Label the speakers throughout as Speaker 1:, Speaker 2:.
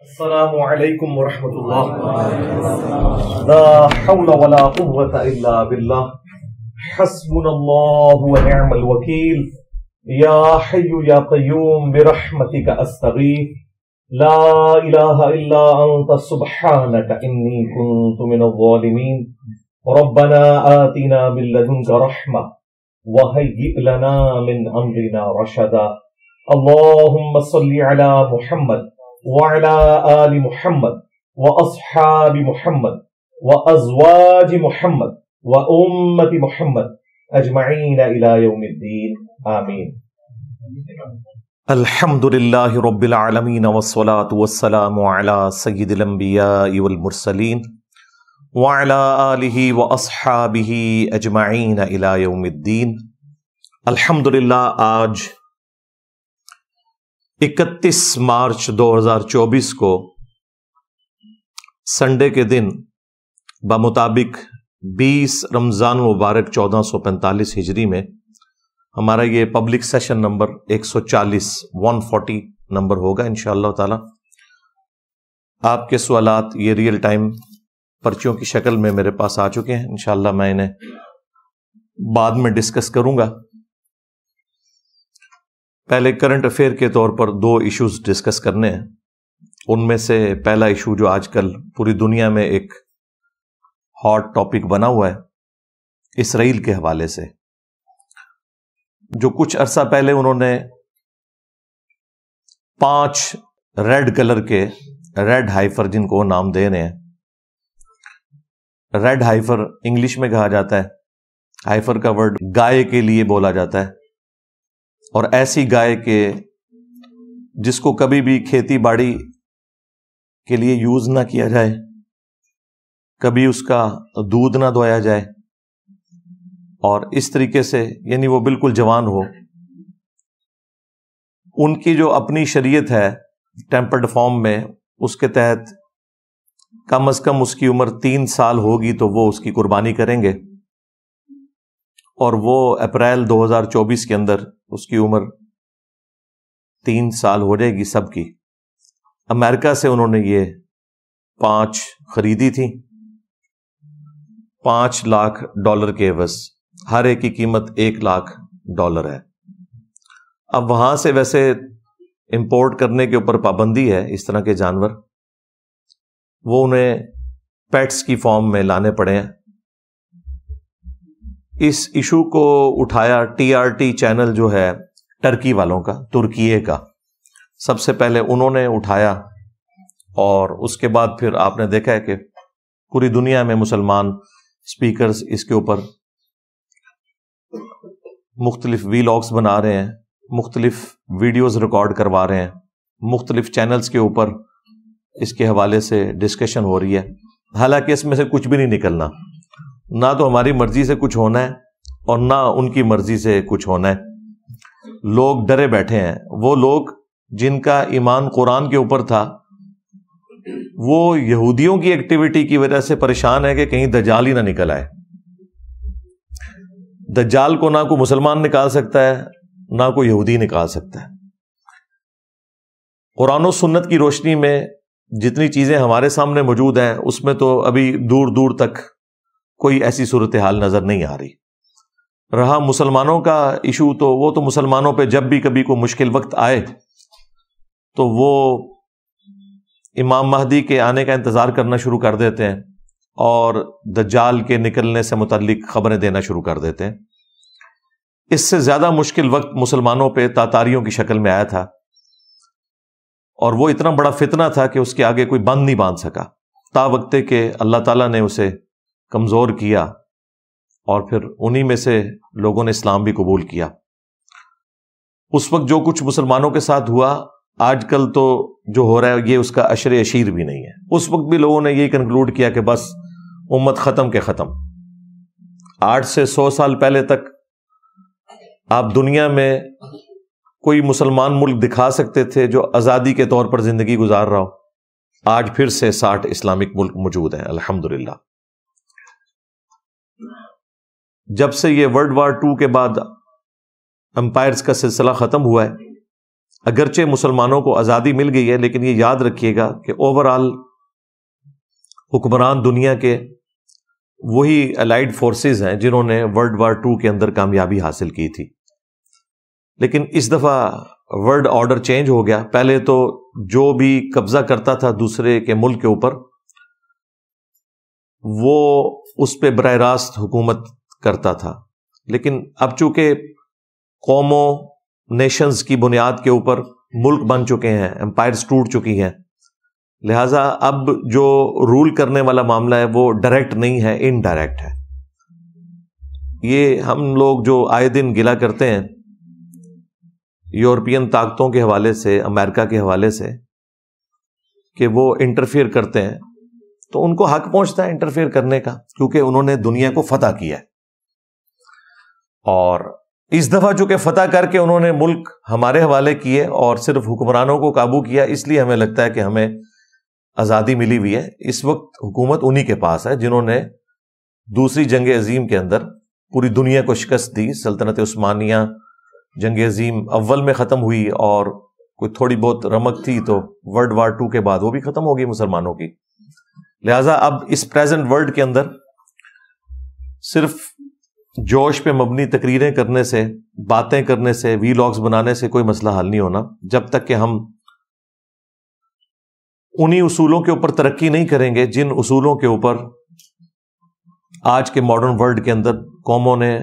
Speaker 1: السلام علیکم ورحمۃ اللہ. لا حول ولا قوة الا باللہ. حسبنا اللہ ونعم الوکیل. یا حی یا قیوم برحمتک استغیث. لا الہ الا انت سبحانک انی کنت من الظالمین. ربنا آتنا من لدنک رحمة وهیئ لنا من امرنا رشدا. اللهم صل على محمد وعلى آل محمد وأصحاب محمد وأزواج محمد وأمة محمد أجمعين إلى يوم الدين آمين. الحمد لله رب العالمين والصلاة والسلام على سيد الأنبياء والمرسلين وعلى آله وأصحابه أجمعين إلى يوم الدين. الحمد للہ آج 31 مارچ 2024 کو سنڈے کے دن بمطابق 20 رمضان المبارک 1445 ہجری میں ہمارا یہ پبلک سیشن نمبر 140 نمبر ہوگا انشاءاللہ تعالی. آپ کے سوالات یہ ریئل ٹائم پرچیوں کی شکل میں میرے پاس آ چکے ہیں. انشاءاللہ میں انہیں بعد میں ڈسکس کروں گا. پہلے کرنٹ افیئر کے طور پر 2 ایشوز ڈسکس کرنے ہیں. ان میں سے پہلا ایشو جو آج کل پوری دنیا میں ایک ہاٹ ٹاپک بنا ہوا ہے، اسرائیل کے حوالے سے. جو کچھ عرصہ پہلے انہوں نے 5 ریڈ کلر کے ریڈ ہائفر، جن کو نام دے رہے ہیں، ریڈ ہائفر انگلش میں کہا جاتا ہے. ہائفر کا ورڈ گائے کے لیے بولا جاتا ہے، اور ایسی گائے کے جس کو کبھی بھی کھیتی باڑی کے لیے یوز نہ کیا جائے، کبھی اس کا دودھ نہ دھویا جائے، اور اس طریقے سے یعنی وہ بالکل جوان ہو. ان کی جو اپنی شریعت ہے ٹیمپرڈ فارم میں، اس کے تحت کم از کم اس کی عمر 3 سال ہوگی تو وہ اس کی قربانی کریں گے، اور وہ اپریل 2024 کے اندر اس کی عمر 3 سال ہو جائے گی سب کی. امریکہ سے انہوں نے یہ 5 خریدی تھی $5 لاکھ کے عوض. ہر ایک کی قیمت $1 لاکھ ہے. اب وہاں سے ویسے امپورٹ کرنے کے اوپر پابندی ہے اس طرح کے جانور، وہ انہیں پیٹس کی فارم میں لانے پڑے ہیں. اس ایشو کو اٹھایا TRT چینل جو ہے ٹرکی والوں کا، ترکیے کا، سب سے پہلے انہوں نے اٹھایا، اور اس کے بعد پھر آپ نے دیکھا ہے کہ پوری دنیا میں مسلمان سپیکرز اس کے اوپر مختلف ویلاگز بنا رہے ہیں، مختلف ویڈیوز ریکارڈ کروا رہے ہیں، مختلف چینلز کے اوپر اس کے حوالے سے ڈسکشن ہو رہی ہے. حالانکہ اس میں سے کچھ بھی نہیں نکلنا، نہ تو ہماری مرضی سے کچھ ہونا ہے اور نہ ان کی مرضی سے کچھ ہونا ہے. لوگ ڈرے بیٹھے ہیں. وہ لوگ جن کا ایمان قرآن کے اوپر تھا، وہ یہودیوں کی ایکٹیویٹی کی وجہ سے پریشان ہے کہ کہیں دجال ہی نہ نکل آئے. دجال کو نہ کوئی مسلمان نکال سکتا ہے، نہ کوئی یہودی نکال سکتا ہے. قرآن و سنت کی روشنی میں جتنی چیزیں ہمارے سامنے موجود ہیں، اس میں تو ابھی دور دور تک کوئی ایسی صورتحال نظر نہیں آ رہی. رہا مسلمانوں کا ایشو، تو وہ تو مسلمانوں پہ جب بھی کبھی کوئی مشکل وقت آئے تو وہ امام مہدی کے آنے کا انتظار کرنا شروع کر دیتے ہیں، اور دجال کے نکلنے سے متعلق خبریں دینا شروع کر دیتے ہیں. اس سے زیادہ مشکل وقت مسلمانوں پہ تاتاریوں کی شکل میں آیا تھا، اور وہ اتنا بڑا فتنہ تھا کہ اس کے آگے کوئی بند نہیں باندھ سکا، تا وقت کہ اللہ تعالیٰ نے اسے کمزور کیا، اور پھر انہی میں سے لوگوں نے اسلام بھی قبول کیا. اس وقت جو کچھ مسلمانوں کے ساتھ ہوا، آج کل تو جو ہو رہا ہے یہ اس کا عشر عشیر بھی نہیں ہے. اس وقت بھی لوگوں نے یہی کنکلوڈ کیا کہ بس امت ختم کے ختم. 8 سے 100 سال پہلے تک آپ دنیا میں کوئی مسلمان ملک دکھا سکتے تھے جو آزادی کے طور پر زندگی گزار رہا ہو. آج پھر سے 60 اسلامک ملک موجود ہیں الحمدللہ. جب سے یہ ورلڈ وار 2 کے بعد امپائرز کا سلسلہ ختم ہوا ہے، اگرچہ مسلمانوں کو آزادی مل گئی ہے، لیکن یہ یاد رکھیے گا کہ اوور آل حکمران دنیا کے وہی الائیڈ فورسز ہیں جنہوں نے ورلڈ وار 2 کے اندر کامیابی حاصل کی تھی. لیکن اس دفعہ ورلڈ آرڈر چینج ہو گیا. پہلے تو جو بھی قبضہ کرتا تھا دوسرے کے ملک کے اوپر، وہ اس پہ براہ راست حکومت کرتا تھا. لیکن اب چونکہ قوموں، نیشنز کی بنیاد کے اوپر ملک بن چکے ہیں، امپائرز ٹوٹ چکی ہیں، لہٰذا اب جو رول کرنے والا معاملہ ہے وہ ڈائریکٹ نہیں ہے، انڈائریکٹ ہے. یہ ہم لوگ جو آئے دن گلا کرتے ہیں یورپین طاقتوں کے حوالے سے، امریکہ کے حوالے سے، کہ وہ انٹرفیئر کرتے ہیں، تو ان کو حق پہنچتا ہے انٹرفیئر کرنے کا، کیونکہ انہوں نے دنیا کو فتح کیا ہے. اور اس دفعہ چونکہ فتح کر کے انہوں نے ملک ہمارے حوالے کیے اور صرف حکمرانوں کو قابو کیا، اس لیے ہمیں لگتا ہے کہ ہمیں آزادی ملی ہوئی ہے. اس وقت حکومت انہی کے پاس ہے جنہوں نے دوسری جنگ عظیم کے اندر پوری دنیا کو شکست دی. سلطنت عثمانیہ جنگ عظیم اول میں ختم ہوئی، اور کوئی تھوڑی بہت رمق تھی تو ورلڈ وار 2 کے بعد وہ بھی ختم ہوگی مسلمانوں کی. لہٰذا اب اس پریزنٹ ورلڈ کے اندر صرف جوش پہ مبنی تقریریں کرنے سے، باتیں کرنے سے، وی لاگز بنانے سے کوئی مسئلہ حل نہیں ہونا، جب تک کہ ہم انہی اصولوں کے اوپر ترقی نہیں کریں گے جن اصولوں کے اوپر آج کے ماڈرن ورلڈ کے اندر قوموں نے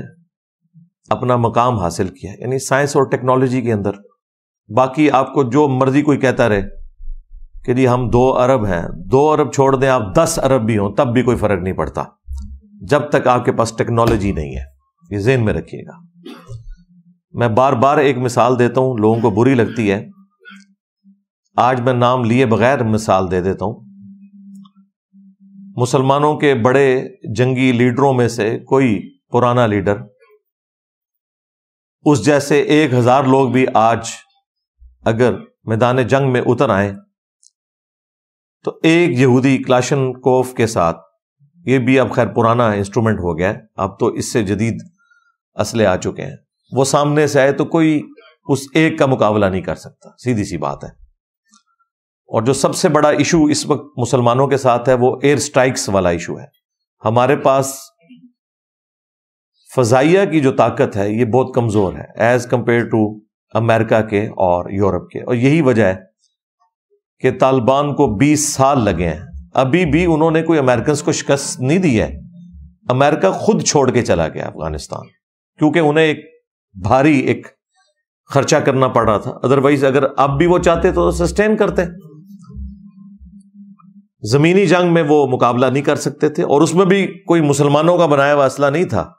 Speaker 1: اپنا مقام حاصل کیا، یعنی سائنس اور ٹیکنالوجی کے اندر. باقی آپ کو جو مرضی کوئی کہتا رہے کہ جی ہم 2 ارب ہیں، 2 ارب چھوڑ دیں، آپ 10 ارب بھی ہوں تب بھی کوئی فرق نہیں پڑتا جب تک آپ کے پاس ٹیکنالوجی نہیں ہے. یہ ذہن میں رکھیے گا. میں بار بار ایک مثال دیتا ہوں، لوگوں کو بری لگتی ہے، آج میں نام لیے بغیر مثال دے دیتا ہوں. مسلمانوں کے بڑے جنگی لیڈروں میں سے کوئی پرانا لیڈر، اس جیسے 1000 لوگ بھی آج اگر میدان جنگ میں اتر آئیں تو ایک یہودی کلاشن کوف کے ساتھ، یہ بھی اب خیر پرانا انسٹرومنٹ ہو گیا ہے، اب تو اس سے جدید اسلحے آ چکے ہیں، وہ سامنے سے آئے تو کوئی اس ایک کا مقابلہ نہیں کر سکتا، سیدھی سی بات ہے. اور جو سب سے بڑا ایشو اس وقت مسلمانوں کے ساتھ ہے وہ ایئر سٹرائکس والا ایشو ہے. ہمارے پاس فضائیہ کی جو طاقت ہے یہ بہت کمزور ہے ایز کمپیئر ٹو امریکہ کے اور یورپ کے، اور یہی وجہ ہے کہ طالبان کو 20 سال لگے ہیں، ابھی بھی انہوں نے کوئی امریکنز کو شکست نہیں دی ہے. امریکہ خود چھوڑ کے چلا گیا افغانستان، کیونکہ انہیں ایک بھاری ایک خرچہ کرنا پڑ رہا تھا. ادروائز اگر اب بھی وہ چاہتے تو سسٹین کرتے. زمینی جنگ میں وہ مقابلہ نہیں کر سکتے تھے، اور اس میں بھی کوئی مسلمانوں کا بنایا ہوا اسلحہ نہیں تھا،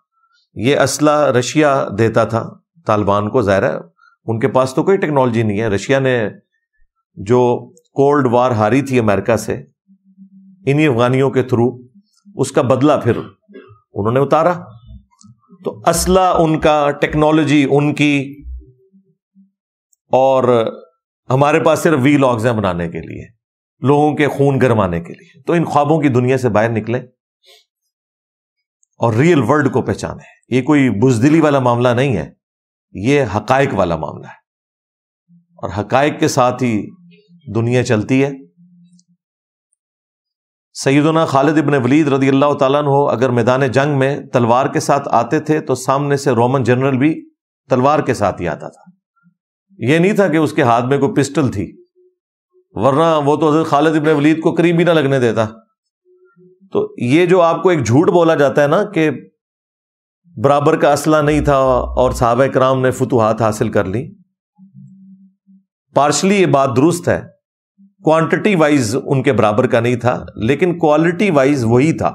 Speaker 1: یہ اسلحہ رشیا دیتا تھا طالبان کو. ظاہر ہے ان کے پاس تو کوئی ٹیکنالوجی نہیں ہے. رشیا نے جو کولڈ وار ہاری تھی امریکہ سے انہی افغانیوں کے تھرو، اس کا بدلہ پھر انہوں نے اتارا. تو اسلحہ ان کا، ٹیکنالوجی ان کی، اور ہمارے پاس صرف وی لاگز ہیں بنانے کے لیے، لوگوں کے خون گرمانے کے لیے. تو ان خوابوں کی دنیا سے باہر نکلیں اور ریئل ورلڈ کو پہچانیں. یہ کوئی بزدلی والا معاملہ نہیں ہے، یہ حقائق والا معاملہ ہے، اور حقائق کے ساتھ ہی دنیا چلتی ہے. سیدنا خالد ابن ولید رضی اللہ تعالیٰ عنہ اگر میدان جنگ میں تلوار کے ساتھ آتے تھے تو سامنے سے رومن جنرل بھی تلوار کے ساتھ ہی آتا تھا. یہ نہیں تھا کہ اس کے ہاتھ میں کوئی پسٹل تھی، ورنہ وہ تو حضرت خالد ابن ولید کو قریب بھی نہ لگنے دیتا. تو یہ جو آپ کو ایک جھوٹ بولا جاتا ہے نا کہ برابر کا اسلحہ نہیں تھا اور صحابہ کرام نے فتوحات حاصل کر لی، پارشلی یہ بات درست ہے. کوانٹٹی وائز ان کے برابر کا نہیں تھا، لیکن کوالٹی وائز وہی تھا.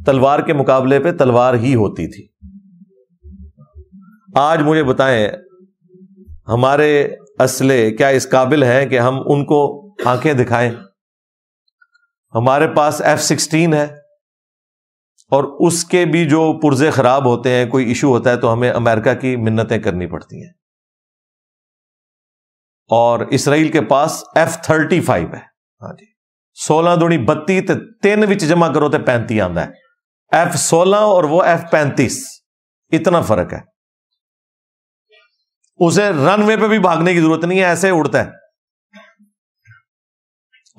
Speaker 1: تلوار کے مقابلے پہ تلوار ہی ہوتی تھی. آج مجھے بتائیں ہمارے اسلحے کیا اس قابل ہیں کہ ہم ان کو آنکھیں دکھائیں؟ ہمارے پاس F-16 ہے، اور اس کے بھی جو پرزے خراب ہوتے ہیں، کوئی ایشو ہوتا ہے تو ہمیں امریکہ کی منتیں کرنی پڑتی ہیں. اور اسرائیل کے پاس F-35 ہے. ہاں جی، 16 دونی 32 تے 3 وچ جمع کرو تے 35 آندا ہے. F-16 اور وہ F-35، اتنا فرق ہے. اسے رن وے پہ بھی بھاگنے کی ضرورت نہیں ہے، ایسے ہی اڑتا ہے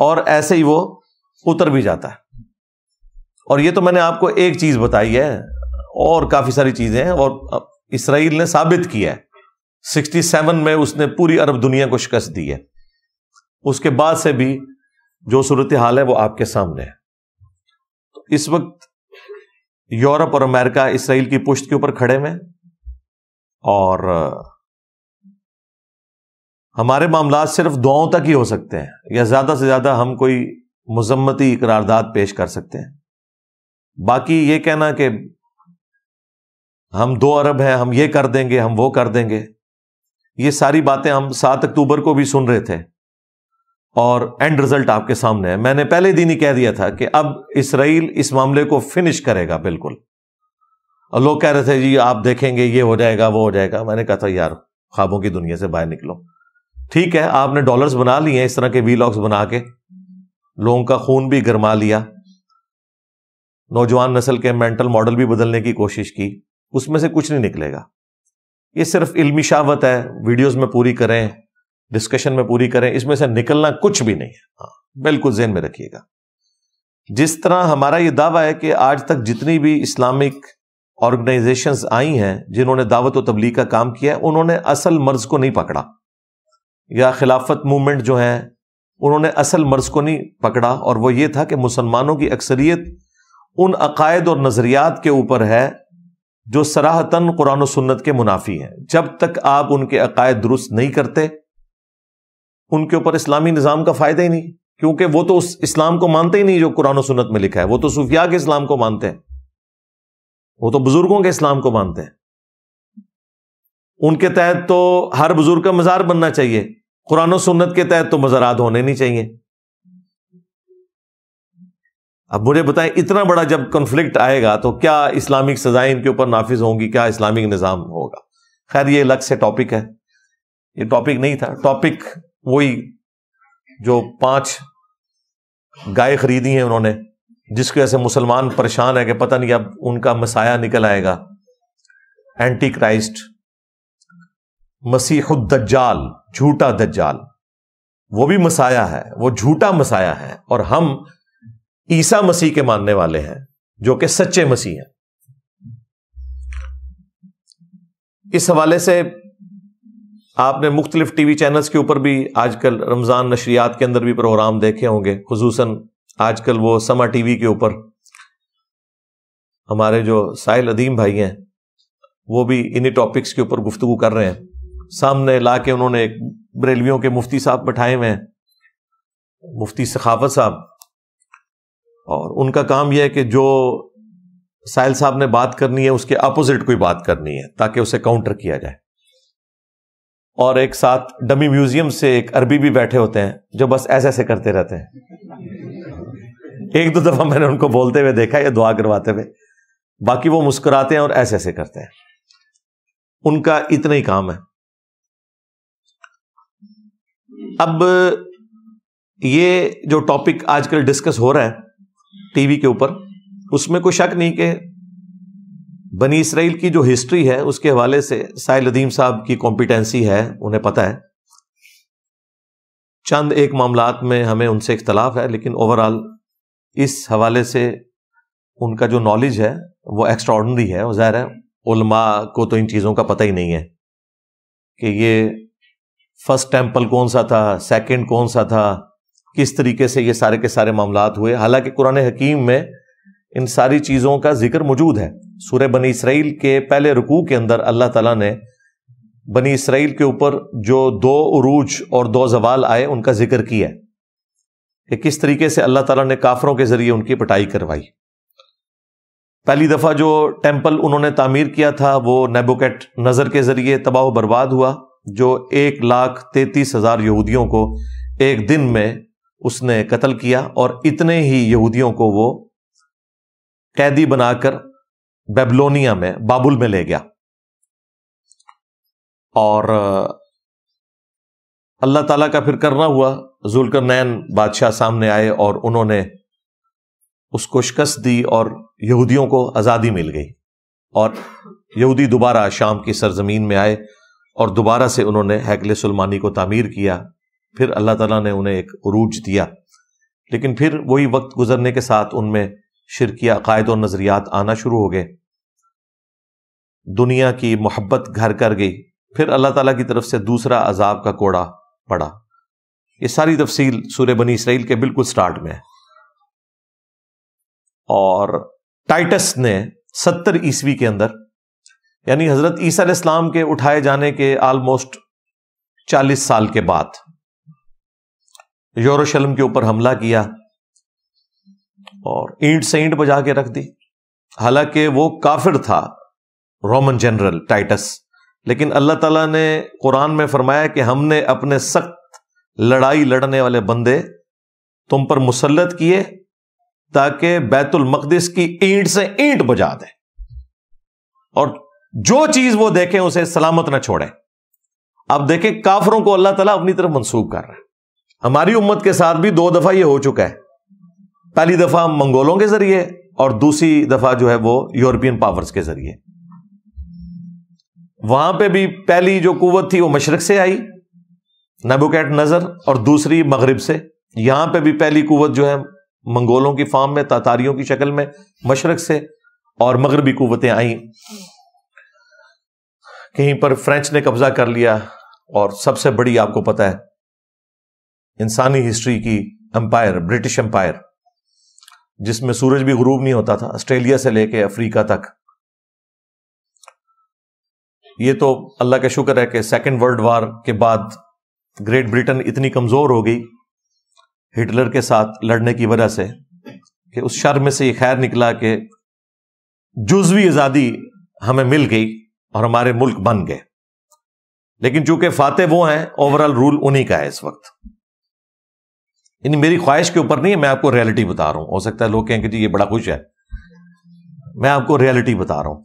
Speaker 1: اور ایسے ہی وہ اتر بھی جاتا ہے. اور یہ تو میں نے آپ کو ایک چیز بتائی ہے، اور کافی ساری چیزیں ہیں، اور اسرائیل نے ثابت کیا ہے 67 میں اس نے پوری عرب دنیا کو شکست دی ہے. اس کے بعد سے بھی جو صورتحال ہے وہ آپ کے سامنے ہے. تو اس وقت یورپ اور امریکہ اسرائیل کی پشت کے اوپر کھڑے ہوئے، اور ہمارے معاملات صرف دعاؤں تک ہی ہو سکتے ہیں، یا زیادہ سے زیادہ ہم کوئی مذمتی قرارداد پیش کر سکتے ہیں. باقی یہ کہنا کہ ہم 2 ارب ہیں، ہم یہ کر دیں گے، ہم وہ کر دیں گے، یہ ساری باتیں ہم 7 اکتوبر کو بھی سن رہے تھے، اور اینڈ رزلٹ آپ کے سامنے ہے. میں نے پہلے دن ہی کہہ دیا تھا کہ اب اسرائیل اس معاملے کو فنش کرے گا بالکل. اور لوگ کہہ رہے تھے جی آپ دیکھیں گے یہ ہو جائے گا، وہ ہو جائے گا. میں نے کہا تھا یار خوابوں کی دنیا سے باہر نکلو. ٹھیک ہے آپ نے ڈالرز بنا لیے ہیں اس طرح کے ویلاگز بنا کے، لوگوں کا خون بھی گرما لیا، نوجوان نسل کے مینٹل ماڈل بھی بدلنے کی کوشش کی، اس میں سے کچھ نہیں نکلے گا. یہ صرف علمی شہوت ہے، ویڈیوز میں پوری کریں، ڈسکشن میں پوری کریں، اس میں سے نکلنا کچھ بھی نہیں ہے. ہاں بالکل ذہن میں رکھیے گا. جس طرح ہمارا یہ دعویٰ ہے کہ آج تک جتنی بھی اسلامک آرگنائزیشنز آئی ہیں جنہوں نے دعوت و تبلیغ کا کام کیا ہے، انہوں نے اصل مرض کو نہیں پکڑا، یا خلافت موومنٹ جو ہے انہوں نے اصل مرض کو نہیں پکڑا، اور وہ یہ تھا کہ مسلمانوں کی اکثریت ان عقائد اور نظریات کے اوپر ہے جو صراحتاً قرآن و سنت کے منافی ہیں. جب تک آپ ان کے عقائد درست نہیں کرتے ان کے اوپر اسلامی نظام کا فائدہ ہی نہیں، کیونکہ وہ تو اس اسلام کو مانتے ہی نہیں جو قرآن و سنت میں لکھا ہے. وہ تو صوفیاء کے اسلام کو مانتے ہیں، وہ تو بزرگوں کے اسلام کو مانتے ہیں. ان کے تحت تو ہر بزرگ کا مزار بننا چاہیے، قرآن و سنت کے تحت تو مزارات ہونے نہیں چاہیے. اب مجھے بتائیں اتنا بڑا جب کنفلکٹ آئے گا تو کیا اسلامک سزائیں ان کے اوپر نافذ ہوں گی، کیا اسلامک نظام ہوگا؟ خیر یہ الگ سے ٹاپک ہے، یہ ٹاپک نہیں تھا. ٹاپک وہی جو 5 گائے خریدی ہیں انہوں نے، جس کی وجہ سے مسلمان پریشان ہے کہ پتہ نہیں اب ان کا مسایہ نکل آئے گا، اینٹی کرائسٹ، مسیح الدجال، جھوٹا دجال. وہ بھی مسایہ ہے، وہ جھوٹا مسایہ ہے، اور ہم عیسیٰ مسیح کے ماننے والے ہیں جو کہ سچے مسیح ہیں. اس حوالے سے آپ نے مختلف ٹی وی چینلز کے اوپر بھی آج کل رمضان نشریات کے اندر بھی پروگرام دیکھے ہوں گے، خصوصاً آج کل وہ سما ٹی وی کے اوپر ہمارے جو ساحل ادیم بھائی ہیں وہ بھی انہی ٹاپکس کے اوپر گفتگو کر رہے ہیں. سامنے لا کے انہوں نے ایک بریلویوں کے مفتی صاحب بٹھائے ہوئے ہیں، مفتی سخاوت صاحب، اور ان کا کام یہ ہے کہ جو ساحل صاحب نے بات کرنی ہے اس کے اپوزٹ کوئی بات کرنی ہے تاکہ اسے کاؤنٹر کیا جائے. اور ایک ساتھ ڈمی میوزیم سے ایک عربی بھی بیٹھے ہوتے ہیں جو بس ایسے ایسے کرتے رہتے ہیں. 1-2 دفعہ میں نے ان کو بولتے ہوئے دیکھا یا دعا کرواتے ہوئے، باقی وہ مسکراتے ہیں اور ایسے ایسے کرتے ہیں. ان کا اتنا ہی کام ہے. اب یہ جو ٹاپک آج کل ڈسکس ہو رہا ہے ٹی وی کے اوپر، اس میں کوئی شک نہیں کہ بنی اسرائیل کی جو ہسٹری ہے اس کے حوالے سے ساحل ادیم صاحب کی کمپیٹنسی ہے، انہیں پتہ ہے. چند ایک معاملات میں ہمیں ان سے اختلاف ہے، لیکن اوورآل اس حوالے سے ان کا جو نالج ہے وہ ایکسٹرا آرڈنری ہے. اور ظاہر ہے علماء کو تو ان چیزوں کا پتہ ہی نہیں ہے کہ یہ فرسٹ ٹیمپل کون سا تھا، سیکنڈ کون سا تھا، کس طریقے سے یہ سارے کے سارے معاملات ہوئے. حالانکہ قرآن حکیم میں ان ساری چیزوں کا ذکر موجود ہے. سورہ بنی اسرائیل کے پہلے رکوع کے اندر اللہ تعالیٰ نے بنی اسرائیل کے اوپر جو 2 عروج اور 2 زوال آئے ان کا ذکر کیا ہے کہ کس طریقے سے اللہ تعالیٰ نے کافروں کے ذریعے ان کی پٹائی کروائی. پہلی دفعہ جو ٹیمپل انہوں نے تعمیر کیا تھا وہ نیبوکیڈ نظر کے ذریعے تباہ و برباد ہوا، جو 1,33,000 یہودیوں کو ایک دن میں اس نے قتل کیا، اور اتنے ہی یہودیوں کو وہ قیدی بنا کر بیبلونیا میں، بابل میں لے گیا. اور اللہ تعالیٰ کا پھر کرنا ہوا، ذوالقرنین بادشاہ سامنے آئے اور انہوں نے اس کو شکست دی اور یہودیوں کو آزادی مل گئی، اور یہودی دوبارہ شام کی سرزمین میں آئے اور دوبارہ سے انہوں نے ہیکل سلیمانی کو تعمیر کیا. پھر اللہ تعالیٰ نے انہیں ایک عروج دیا، لیکن پھر وہی وقت گزرنے کے ساتھ ان میں شرکیہ عقائد اور نظریات آنا شروع ہو گئے، دنیا کی محبت گھر کر گئی. پھر اللہ تعالیٰ کی طرف سے دوسرا عذاب کا کوڑا پڑا. یہ ساری تفصیل سورہ بنی اسرائیل کے بالکل سٹارٹ میں ہے. اور ٹائٹس نے 70 عیسوی کے اندر، یعنی حضرت عیسیٰ علیہ السلام کے اٹھائے جانے کے آلموسٹ 40 سال کے بعد یروشلم کے اوپر حملہ کیا اور اینٹ سے اینٹ بجا کے رکھ دی. حالانکہ وہ کافر تھا رومن جنرل ٹائٹس، لیکن اللہ تعالیٰ نے قرآن میں فرمایا کہ ہم نے اپنے سخت لڑائی لڑنے والے بندے تم پر مسلط کیے تاکہ بیت المقدس کی اینٹ سے اینٹ بجا دیں، اور جو چیز وہ دیکھیں اسے سلامت نہ چھوڑیں. اب دیکھیں کافروں کو اللہ تعالیٰ اپنی طرف منسوب کر رہا ہے. ہماری امت کے ساتھ بھی 2 دفعہ یہ ہو چکا ہے. پہلی دفعہ منگولوں کے ذریعے اور دوسری دفعہ جو ہے وہ یورپین پاورز کے ذریعے. وہاں پہ بھی پہلی جو قوت تھی وہ مشرق سے آئی، نیبوکیڈ نظر، اور دوسری مغرب سے. یہاں پہ بھی پہلی قوت جو ہے منگولوں کی فارم میں تاتاریوں کی شکل میں مشرق سے، اور مغربی قوتیں آئیں. کہیں پر فرینچ نے قبضہ کر لیا، اور سب سے بڑی آپ کو پتہ ہے انسانی ہسٹری کی امپائر، برٹش امپائر، جس میں سورج بھی غروب نہیں ہوتا تھا، آسٹریلیا سے لے کے افریقہ تک. یہ تو اللہ کا شکر ہے کہ سیکنڈ ورلڈ وار کے بعد گریٹ برٹن اتنی کمزور ہو گئی ہٹلر کے ساتھ لڑنے کی وجہ سے کہ اس شر میں سے یہ خیر نکلا کہ جزوی آزادی ہمیں مل گئی اور ہمارے ملک بن گئے. لیکن چونکہ فاتح وہ ہیں، اوورال رول انہی کا ہے اس وقت. یعنی میری خواہش کے اوپر نہیں ہے، میں آپ کو ریئلٹی بتا رہا ہوں. ہو سکتا ہے لوگ کہیں کہ جی یہ بڑا خوش ہے، میں آپ کو ریئلٹی بتا رہا ہوں.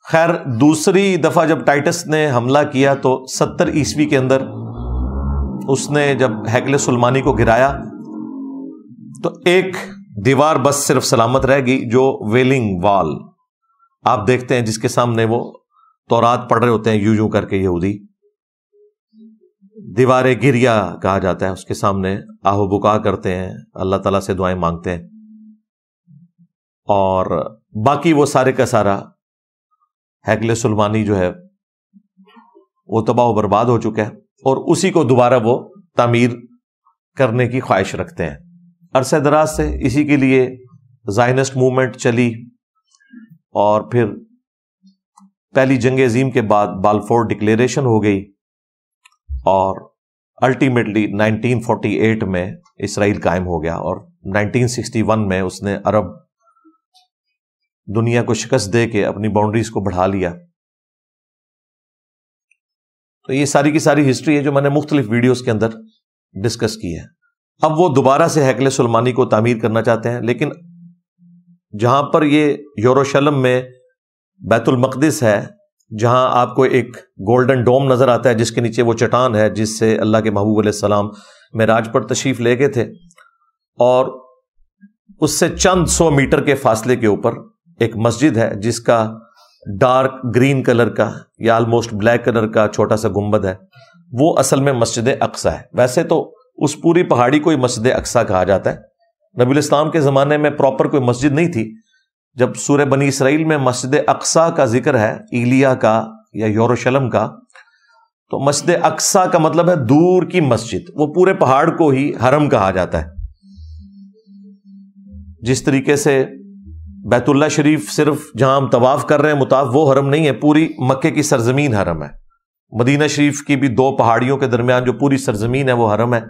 Speaker 1: خیر، دوسری دفعہ جب ٹائٹس نے حملہ کیا تو 70 عیسوی کے اندر اس نے جب ہیکل سلیمانی کو گرایا تو ایک دیوار بس صرف سلامت رہ گئی، جو ویلنگ وال آپ دیکھتے ہیں جس کے سامنے وہ تورات پڑھ رہے ہوتے ہیں یوں کر کے یہودی. دیوار گریا کہا جاتا ہے، اس کے سامنے آہ و بکا کرتے ہیں، اللہ تعالیٰ سے دعائیں مانگتے ہیں. اور باقی وہ سارے کا سارا ہیکل سلیمانی جو ہے وہ تباہ و برباد ہو چکا ہے، اور اسی کو دوبارہ وہ تعمیر کرنے کی خواہش رکھتے ہیں. عرصہ دراز سے اسی کے لیے زائنسٹ موومنٹ چلی، اور پھر پہلی جنگ عظیم کے بعد بالفور ڈکلیریشن ہو گئی، اور الٹیمیٹلی 1948 میں اسرائیل قائم ہو گیا، اور 1961 میں اس نے عرب دنیا کو شکست دے کے اپنی باؤنڈریز کو بڑھا لیا. تو یہ ساری کی ساری ہسٹری ہے جو میں نے مختلف ویڈیوز کے اندر ڈسکس کی ہے. اب وہ دوبارہ سے ہیکل سلیمانی کو تعمیر کرنا چاہتے ہیں، لیکن جہاں پر یہ یروشلم میں بیت المقدس ہے، جہاں آپ کو ایک گولڈن ڈوم نظر آتا ہے جس کے نیچے وہ چٹان ہے جس سے اللہ کے محبوب علیہ السلام معراج پر تشریف لے گئے تھے، اور اس سے چند 100 میٹر کے فاصلے کے اوپر ایک مسجد ہے جس کا ڈارک گرین کلر کا یا آلموسٹ بلیک کلر کا چھوٹا سا گنبد ہے. وہ اصل میں مسجد اقصی ہے. ویسے تو اس پوری پہاڑی کو ہی مسجد اقصی کہا جاتا ہے. نبی الاسلام کے زمانے میں پراپر کوئی مسجد نہیں تھی. جب سورہ بنی اسرائیل میں مسجد اقصی کا ذکر ہے، ایلیا کا یا یروشلم کا، تو مسجد اقصی کا مطلب ہے دور کی مسجد. وہ پورے پہاڑ کو ہی حرم کہا جاتا ہے. جس طریقے سے بیت اللہ شریف صرف جہاں ہم طواف کر رہے ہیں مطاف، وہ حرم نہیں ہے، پوری مکے کی سرزمین حرم ہے. مدینہ شریف کی بھی 2 پہاڑیوں کے درمیان جو پوری سرزمین ہے وہ حرم ہے،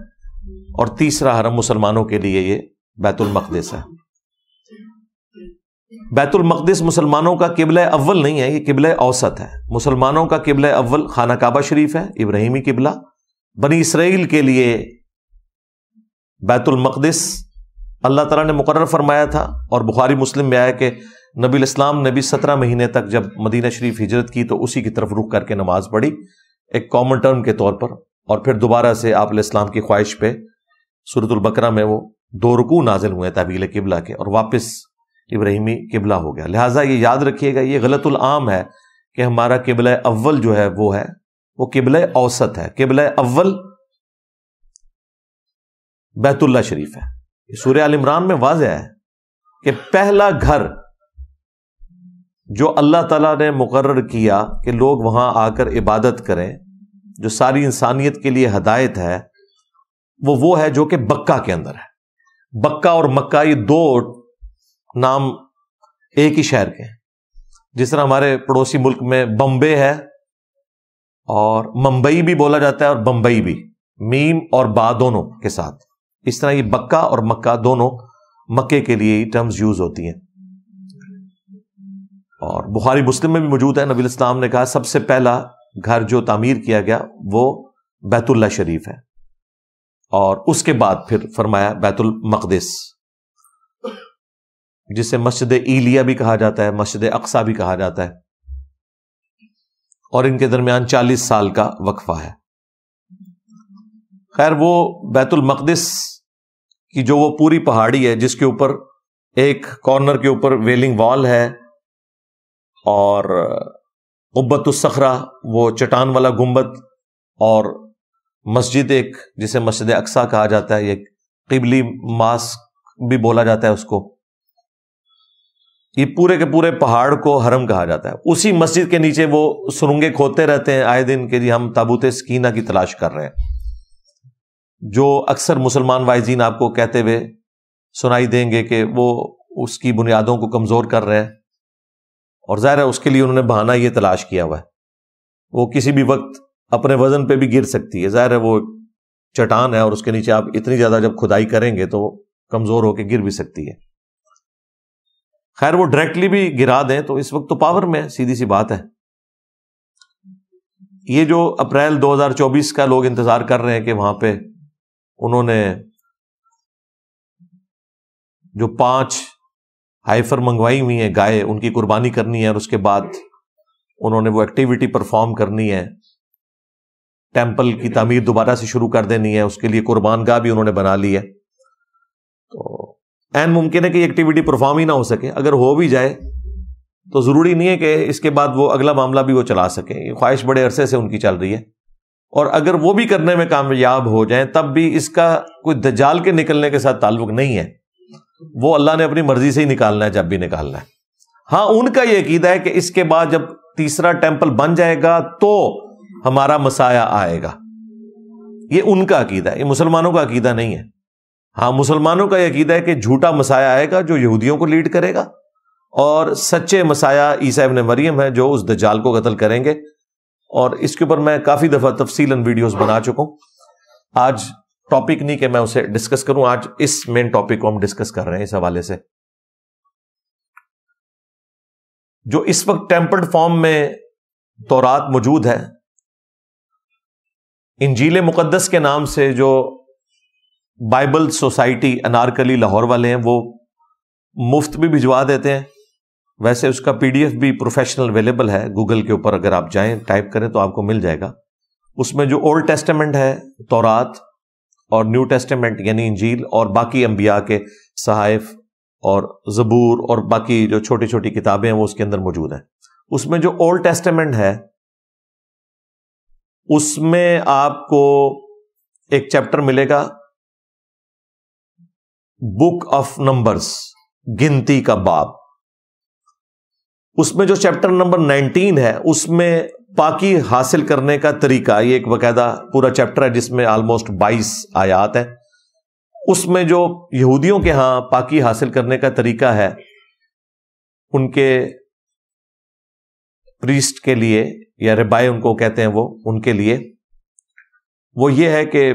Speaker 1: اور تیسرا حرم مسلمانوں کے لیے یہ بیت المقدس ہے. بیت المقدس مسلمانوں کا قبلہ اول نہیں ہے، یہ قبلہ اوسط ہے. مسلمانوں کا قبلہ اول خانہ کعبہ شریف ہے، ابراہیمی قبلہ. بنی اسرائیل کے لیے بیت المقدس اللہ تعالیٰ نے مقرر فرمایا تھا، اور بخاری مسلم میں آیا کہ نبی الاسلام نے بھی 17 مہینے تک جب مدینہ شریف ہجرت کی تو اسی کی طرف رخ کر کے نماز پڑھی ایک کامن ٹرم کے طور پر، اور پھر دوبارہ سے آپ علیہ السلام کی خواہش پہ سورۃ البقرہ میں وہ 2 رکوع نازل ہوئے تحویل قبلہ کے، اور واپس ابراہیمی قبلہ ہو گیا. لہٰذا یہ یاد رکھیے گا، یہ غلط العام ہے کہ ہمارا قبلہ اول جو ہے وہ قبلہ اوسط ہے. قبلہ اول بیت اللہ شریف ہے. سورہ آل عمران میں واضح ہے کہ پہلا گھر جو اللہ تعالیٰ نے مقرر کیا کہ لوگ وہاں آ کر عبادت کریں، جو ساری انسانیت کے لیے ہدایت ہے، وہ ہے جو کہ بکہ کے اندر ہے. بکہ اور مکہ یہ دو نام ایک ہی شہر کے ہیں. جس طرح ہمارے پڑوسی ملک میں بمبے ہے اور ممبئی بھی بولا جاتا ہے اور بمبئی بھی، میم اور با دونوں کے ساتھ. اس طرح یہ بکہ اور مکہ دونوں مکے کے لیے ہی ٹرمز یوز ہوتی ہیں. اور بخاری مسلم میں بھی موجود ہے، نبی علیہ السلام نے کہا سب سے پہلا گھر جو تعمیر کیا گیا وہ بیت اللہ شریف ہے، اور اس کے بعد پھر فرمایا بیت المقدس، جسے مسجد ایلیا بھی کہا جاتا ہے، مسجد اقصیٰ بھی کہا جاتا ہے، اور ان کے درمیان 40 سال کا وقفہ ہے. خیر، وہ بیت المقدس کی جو وہ پوری پہاڑی ہے جس کے اوپر ایک کارنر کے اوپر ویلنگ وال ہے، اور قبۃ الصخرہ وہ چٹان والا گنبد، اور مسجد ایک جسے مسجد اقصیٰ کہا جاتا ہے، یہ قبلی ماسک بھی بولا جاتا ہے اس کو. یہ پورے کے پورے پہاڑ کو حرم کہا جاتا ہے. اسی مسجد کے نیچے وہ سرنگیں کھودتے رہتے ہیں آئے دن کہ جی ہم تابوت سکینہ کی تلاش کر رہے ہیں، جو اکثر مسلمان وائزین آپ کو کہتے ہوئے سنائی دیں گے کہ وہ اس کی بنیادوں کو کمزور کر رہے ہیں. اور ظاہر ہے اس کے لیے انہوں نے بہانہ یہ تلاش کیا ہوا ہے. وہ کسی بھی وقت اپنے وزن پہ بھی گر سکتی ہے. ظاہر ہے وہ چٹان ہے اور اس کے نیچے آپ اتنی زیادہ جب کھدائی کریں گے تو وہ کمزور ہو کے گر بھی سکتی ہے. خیر، وہ ڈائریکٹلی بھی گرا دیں تو اس وقت تو پاور میں سیدھی سی بات ہے. یہ جو اپریل 2024 کا لوگ انتظار کر رہے ہیں کہ وہاں پہ انہوں نے جو 5 ہائفر منگوائی ہوئی ہیں گائے، ان کی قربانی کرنی ہے، اور اس کے بعد انہوں نے وہ ایکٹیویٹی پرفارم کرنی ہے، ٹیمپل کی تعمیر دوبارہ سے شروع کر دینی ہے، اس کے لیے قربان گاہ بھی انہوں نے بنا لی ہے. تو این ممکن ہے کہ یہ ایکٹیویٹی پرفارم ہی نہ ہو سکے. اگر ہو بھی جائے تو ضروری نہیں ہے کہ اس کے بعد وہ اگلا معاملہ بھی وہ چلا سکیں. یہ خواہش بڑے عرصے سے ان کی چل رہی ہے، اور اگر وہ بھی کرنے میں کامیاب ہو جائیں تب بھی اس کا کوئی دجال کے نکلنے کے ساتھ تعلق نہیں ہے. وہ اللہ نے اپنی مرضی سے ہی نکالنا ہے جب بھی نکالنا ہے. ہاں، ان کا یہ عقیدہ ہے کہ اس کے بعد جب تیسرا ٹیمپل بن جائے گا تو ہمارا مسایہ آئے گا. یہ ان کا عقیدہ ہے، یہ مسلمانوں کا عقیدہ نہیں ہے. ہاں، مسلمانوں کا یہ عقیدہ ہے کہ جھوٹا مسایہ آئے گا جو یہودیوں کو لیڈ کرے گا، اور سچے مسایہ عیسیٰ ابن مریم ہے جو اس دجال کو قتل کریں گے. اور اس کے اوپر میں کافی دفعہ تفصیلاً ویڈیوز بنا چکا ہوں. آج ٹاپک نہیں کہ میں اسے ڈسکس کروں، آج اس مین ٹاپک کو ہم ڈسکس کر رہے ہیں. اس حوالے سے جو اس وقت ٹیمپرڈ فارم میں تورات موجود ہے، انجیل مقدس کے نام سے جو بائبل سوسائٹی انارکلی لاہور والے ہیں وہ مفت بھی بھجوا دیتے ہیں. ویسے اس کا PDF بھی پروفیشنل اویلیبل ہے گوگل کے اوپر، اگر آپ جائیں ٹائپ کریں تو آپ کو مل جائے گا. اس میں جو اولڈ ٹیسٹمنٹ ہے تورات، اور نیو ٹیسٹمنٹ یعنی انجیل، اور باقی انبیاء کے صحائف اور زبور اور باقی جو چھوٹی چھوٹی کتابیں ہیں وہ اس کے اندر موجود ہیں. اس میں جو اولڈ ٹیسٹمنٹ ہے اس میں آپ کو ایک چیپٹر ملے گا بک آف نمبرز، گنتی کا باب. اس میں جو چیپٹر نمبر 19 ہے اس میں پاکی حاصل کرنے کا طریقہ، یہ ایک باقاعدہ پورا چیپٹر ہے جس میں آلموسٹ 22 آیات ہیں. اس میں جو یہودیوں کے ہاں پاکی حاصل کرنے کا طریقہ ہے ان کے پریسٹ کے لیے، یا ربائی ان کو کہتے ہیں وہ، ان کے لیے وہ یہ ہے کہ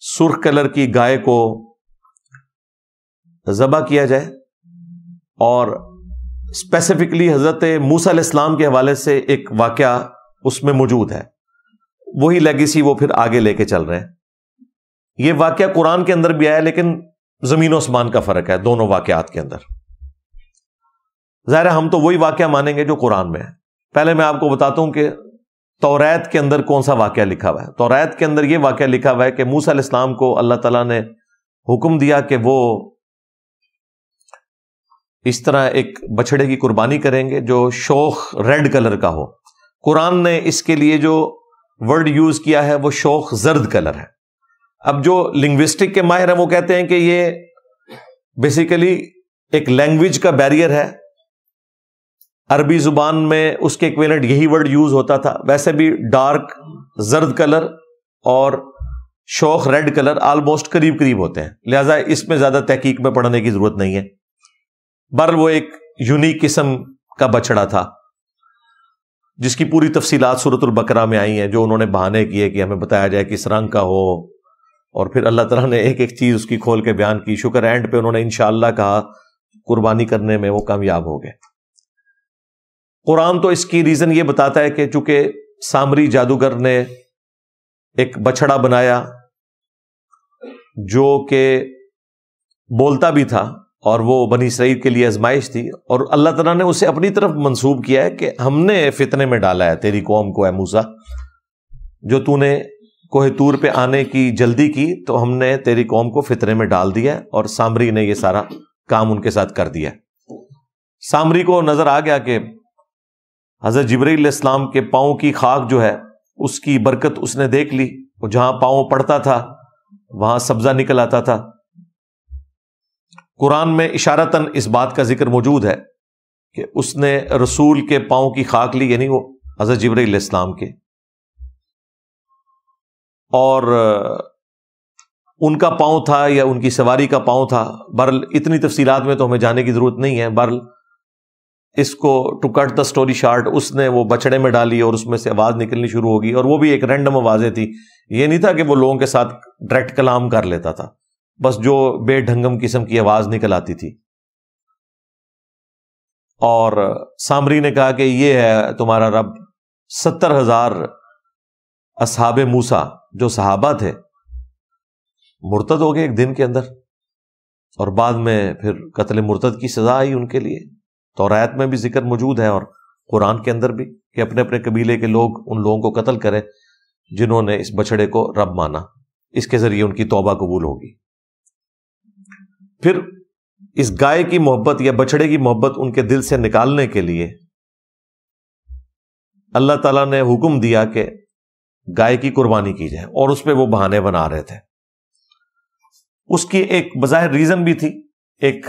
Speaker 1: سرخ کلر کی گائے کو ذبح کیا جائے، اور اسپیسیفکلی حضرت موسیٰ علیہ السلام کے حوالے سے ایک واقعہ اس میں موجود ہے. وہی لیگیسی وہ پھر آگے لے کے چل رہے ہیں. یہ واقعہ قرآن کے اندر بھی آیا، لیکن زمین و آسمان کا فرق ہے دونوں واقعات کے اندر. ظاہر ہے ہم تو وہی واقعہ مانیں گے جو قرآن میں ہے. پہلے میں آپ کو بتاتا ہوں کہ توریت کے اندر کون سا واقعہ لکھا ہوا ہے. توریت کے اندر یہ واقعہ لکھا ہوا ہے کہ موسیٰ علیہ السلام کو اللہ تعالیٰ نے حکم دیا کہ وہ اس طرح ایک بچڑے کی قربانی کریں گے جو شوخ ریڈ کلر کا ہو. قرآن نے اس کے لیے جو ورڈ یوز کیا ہے وہ شوخ زرد کلر ہے. اب جو لنگوسٹک کے ماہر ہیں وہ کہتے ہیں کہ یہ بیسیکلی ایک لینگویج کا بیریئر ہے. عربی زبان میں اس کے ایکویلنٹ یہی ورڈ یوز ہوتا تھا. ویسے بھی ڈارک زرد کلر اور شوخ ریڈ کلر آلموسٹ قریب قریب ہوتے ہیں, لہذا اس میں زیادہ تحقیق میں پڑھنے کی ضرورت نہیں ہے. بہرحال وہ ایک یونیک قسم کا بچڑا تھا جس کی پوری تفصیلات سورۃ البقرہ میں آئی ہیں, جو انہوں نے بہانے کیے کہ ہمیں بتایا جائے کس رنگ کا ہو, اور پھر اللہ تعالیٰ نے ایک ایک چیز اس کی کھول کے بیان کی. شکر اینڈ پہ انہوں نے انشاءاللہ کہا, قربانی کرنے میں وہ کامیاب ہو گئے. قرآن تو اس کی ریزن یہ بتاتا ہے کہ چونکہ سامری جادوگر نے ایک بچڑا بنایا جو کہ بولتا بھی تھا, اور وہ بنی اسرائیل کے لیے آزمائش تھی, اور اللہ تعالیٰ نے اسے اپنی طرف منسوب کیا ہے کہ ہم نے فتنے میں ڈالا ہے تیری قوم کو, اے موسیٰ, جو تو نے کوہ طور پہ آنے کی جلدی کی تو ہم نے تیری قوم کو فتنے میں ڈال دیا, اور سامری نے یہ سارا کام ان کے ساتھ کر دیا. سامری کو نظر آ گیا کہ حضرت جبرائیل علیہ السلام کے پاؤں کی خاک جو ہے اس کی برکت اس نے دیکھ لی, وہ جہاں پاؤں پڑتا تھا وہاں سبزہ نکل آتا تھا. قرآن میں اشارتاً اس بات کا ذکر موجود ہے کہ اس نے رسول کے پاؤں کی خاک لی, یعنی وہ حضرت جبرائیل علیہ السلام کے, اور ان کا پاؤں تھا یا ان کی سواری کا پاؤں تھا. بہرحال اتنی تفصیلات میں تو ہمیں جانے کی ضرورت نہیں ہے. بہرحال اس کو to cut the story short, اس نے وہ بچڑے میں ڈالی اور اس میں سے آواز نکلنی شروع ہوگی, اور وہ بھی ایک رینڈم آوازیں تھی. یہ نہیں تھا کہ وہ لوگوں کے ساتھ ڈائریکٹ کلام کر لیتا تھا, بس جو بے ڈھنگم قسم کی آواز نکل آتی تھی. اور سامری نے کہا کہ یہ ہے تمہارا رب. 70,000 اصحاب موسیٰ جو صحابہ تھے مرتد ہو گئے ایک دن کے اندر, اور بعد میں پھر قتل مرتد کی سزا آئی ان کے لیے. توریت میں بھی ذکر موجود ہے اور قرآن کے اندر بھی کہ اپنے اپنے قبیلے کے لوگ ان لوگوں کو قتل کریں جنہوں نے اس بچڑے کو رب مانا. اس کے ذریعے ان کی توبہ قبول ہوگی. پھر اس گائے کی محبت یا بچڑے کی محبت ان کے دل سے نکالنے کے لیے اللہ تعالیٰ نے حکم دیا کہ گائے کی قربانی کی جائے, اور اس پہ وہ بہانے بنا رہے تھے. اس کی ایک بظاہر ریزن بھی تھی, ایک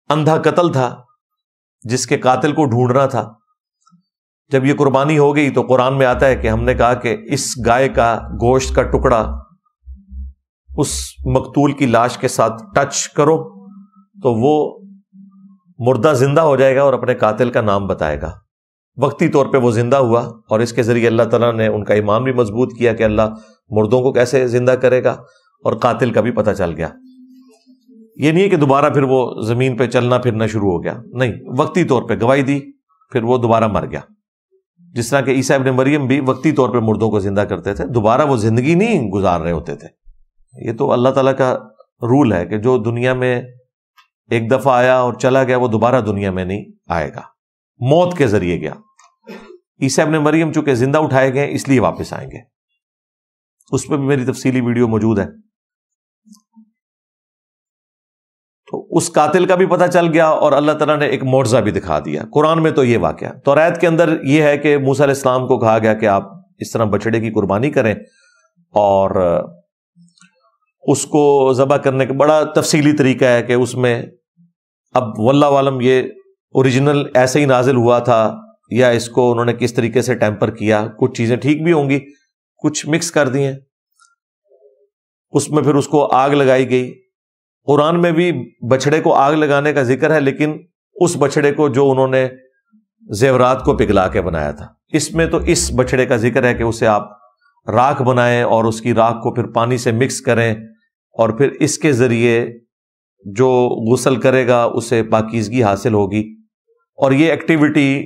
Speaker 1: اندھا قتل تھا جس کے قاتل کو ڈھونڈنا تھا. جب یہ قربانی ہو گئی تو قرآن میں آتا ہے کہ ہم نے کہا کہ اس گائے کا گوشت کا ٹکڑا اس مقتول کی لاش کے ساتھ ٹچ کرو تو وہ مردہ زندہ ہو جائے گا اور اپنے قاتل کا نام بتائے گا. وقتی طور پہ وہ زندہ ہوا, اور اس کے ذریعے اللہ تعالیٰ نے ان کا ایمان بھی مضبوط کیا کہ اللہ مردوں کو کیسے زندہ کرے گا, اور قاتل کا بھی پتہ چل گیا. یہ نہیں ہے کہ دوبارہ پھر وہ زمین پہ چلنا پھرنا شروع ہو گیا, نہیں, وقتی طور پہ گواہی دی پھر وہ دوبارہ مر گیا. جس طرح کہ عیسیٰ ابن مریم بھی وقتی طور پہ مردوں کو زندہ کرتے تھے, دوبارہ وہ زندگی نہیں گزار رہے ہوتے تھے. یہ تو اللہ تعالیٰ کا رول ہے کہ جو دنیا میں ایک دفعہ آیا اور چلا گیا وہ دوبارہ دنیا میں نہیں آئے گا, موت کے ذریعے گیا. عیسیٰ ابن مریم چونکہ زندہ اٹھائے گئے اس لیے واپس آئیں گے. اس پہ بھی میری تفصیلی ویڈیو موجود ہے. تو اس قاتل کا بھی پتہ چل گیا, اور اللہ تعالیٰ نے ایک معجزہ بھی دکھا دیا. قرآن میں تو یہ واقعہ, توریت کے اندر یہ ہے کہ موسیٰ علیہ السلام کو کہا گیا کہ آپ اس طرح بچڑے کی قربانی کریں, اور اس کو ذبح کرنے کا بڑا تفصیلی طریقہ ہے کہ اس میں اب واللہ عالم یہ اوریجنل ایسے ہی نازل ہوا تھا یا اس کو انہوں نے کس طریقے سے ٹیمپر کیا. کچھ چیزیں ٹھیک بھی ہوں گی, کچھ مکس کر دی ہیں. اس میں پھر اس کو آگ لگائی گئی. قرآن میں بھی بچڑے کو آگ لگانے کا ذکر ہے, لیکن اس بچڑے کو جو انہوں نے زیورات کو پگھلا کے بنایا تھا. اس میں تو اس بچڑے کا ذکر ہے کہ اسے آپ راکھ بنائیں اور اس کی راکھ کو پھر پانی سے مکس کریں, اور پھر اس کے ذریعے جو غسل کرے گا اسے پاکیزگی حاصل ہوگی. اور یہ ایکٹیویٹی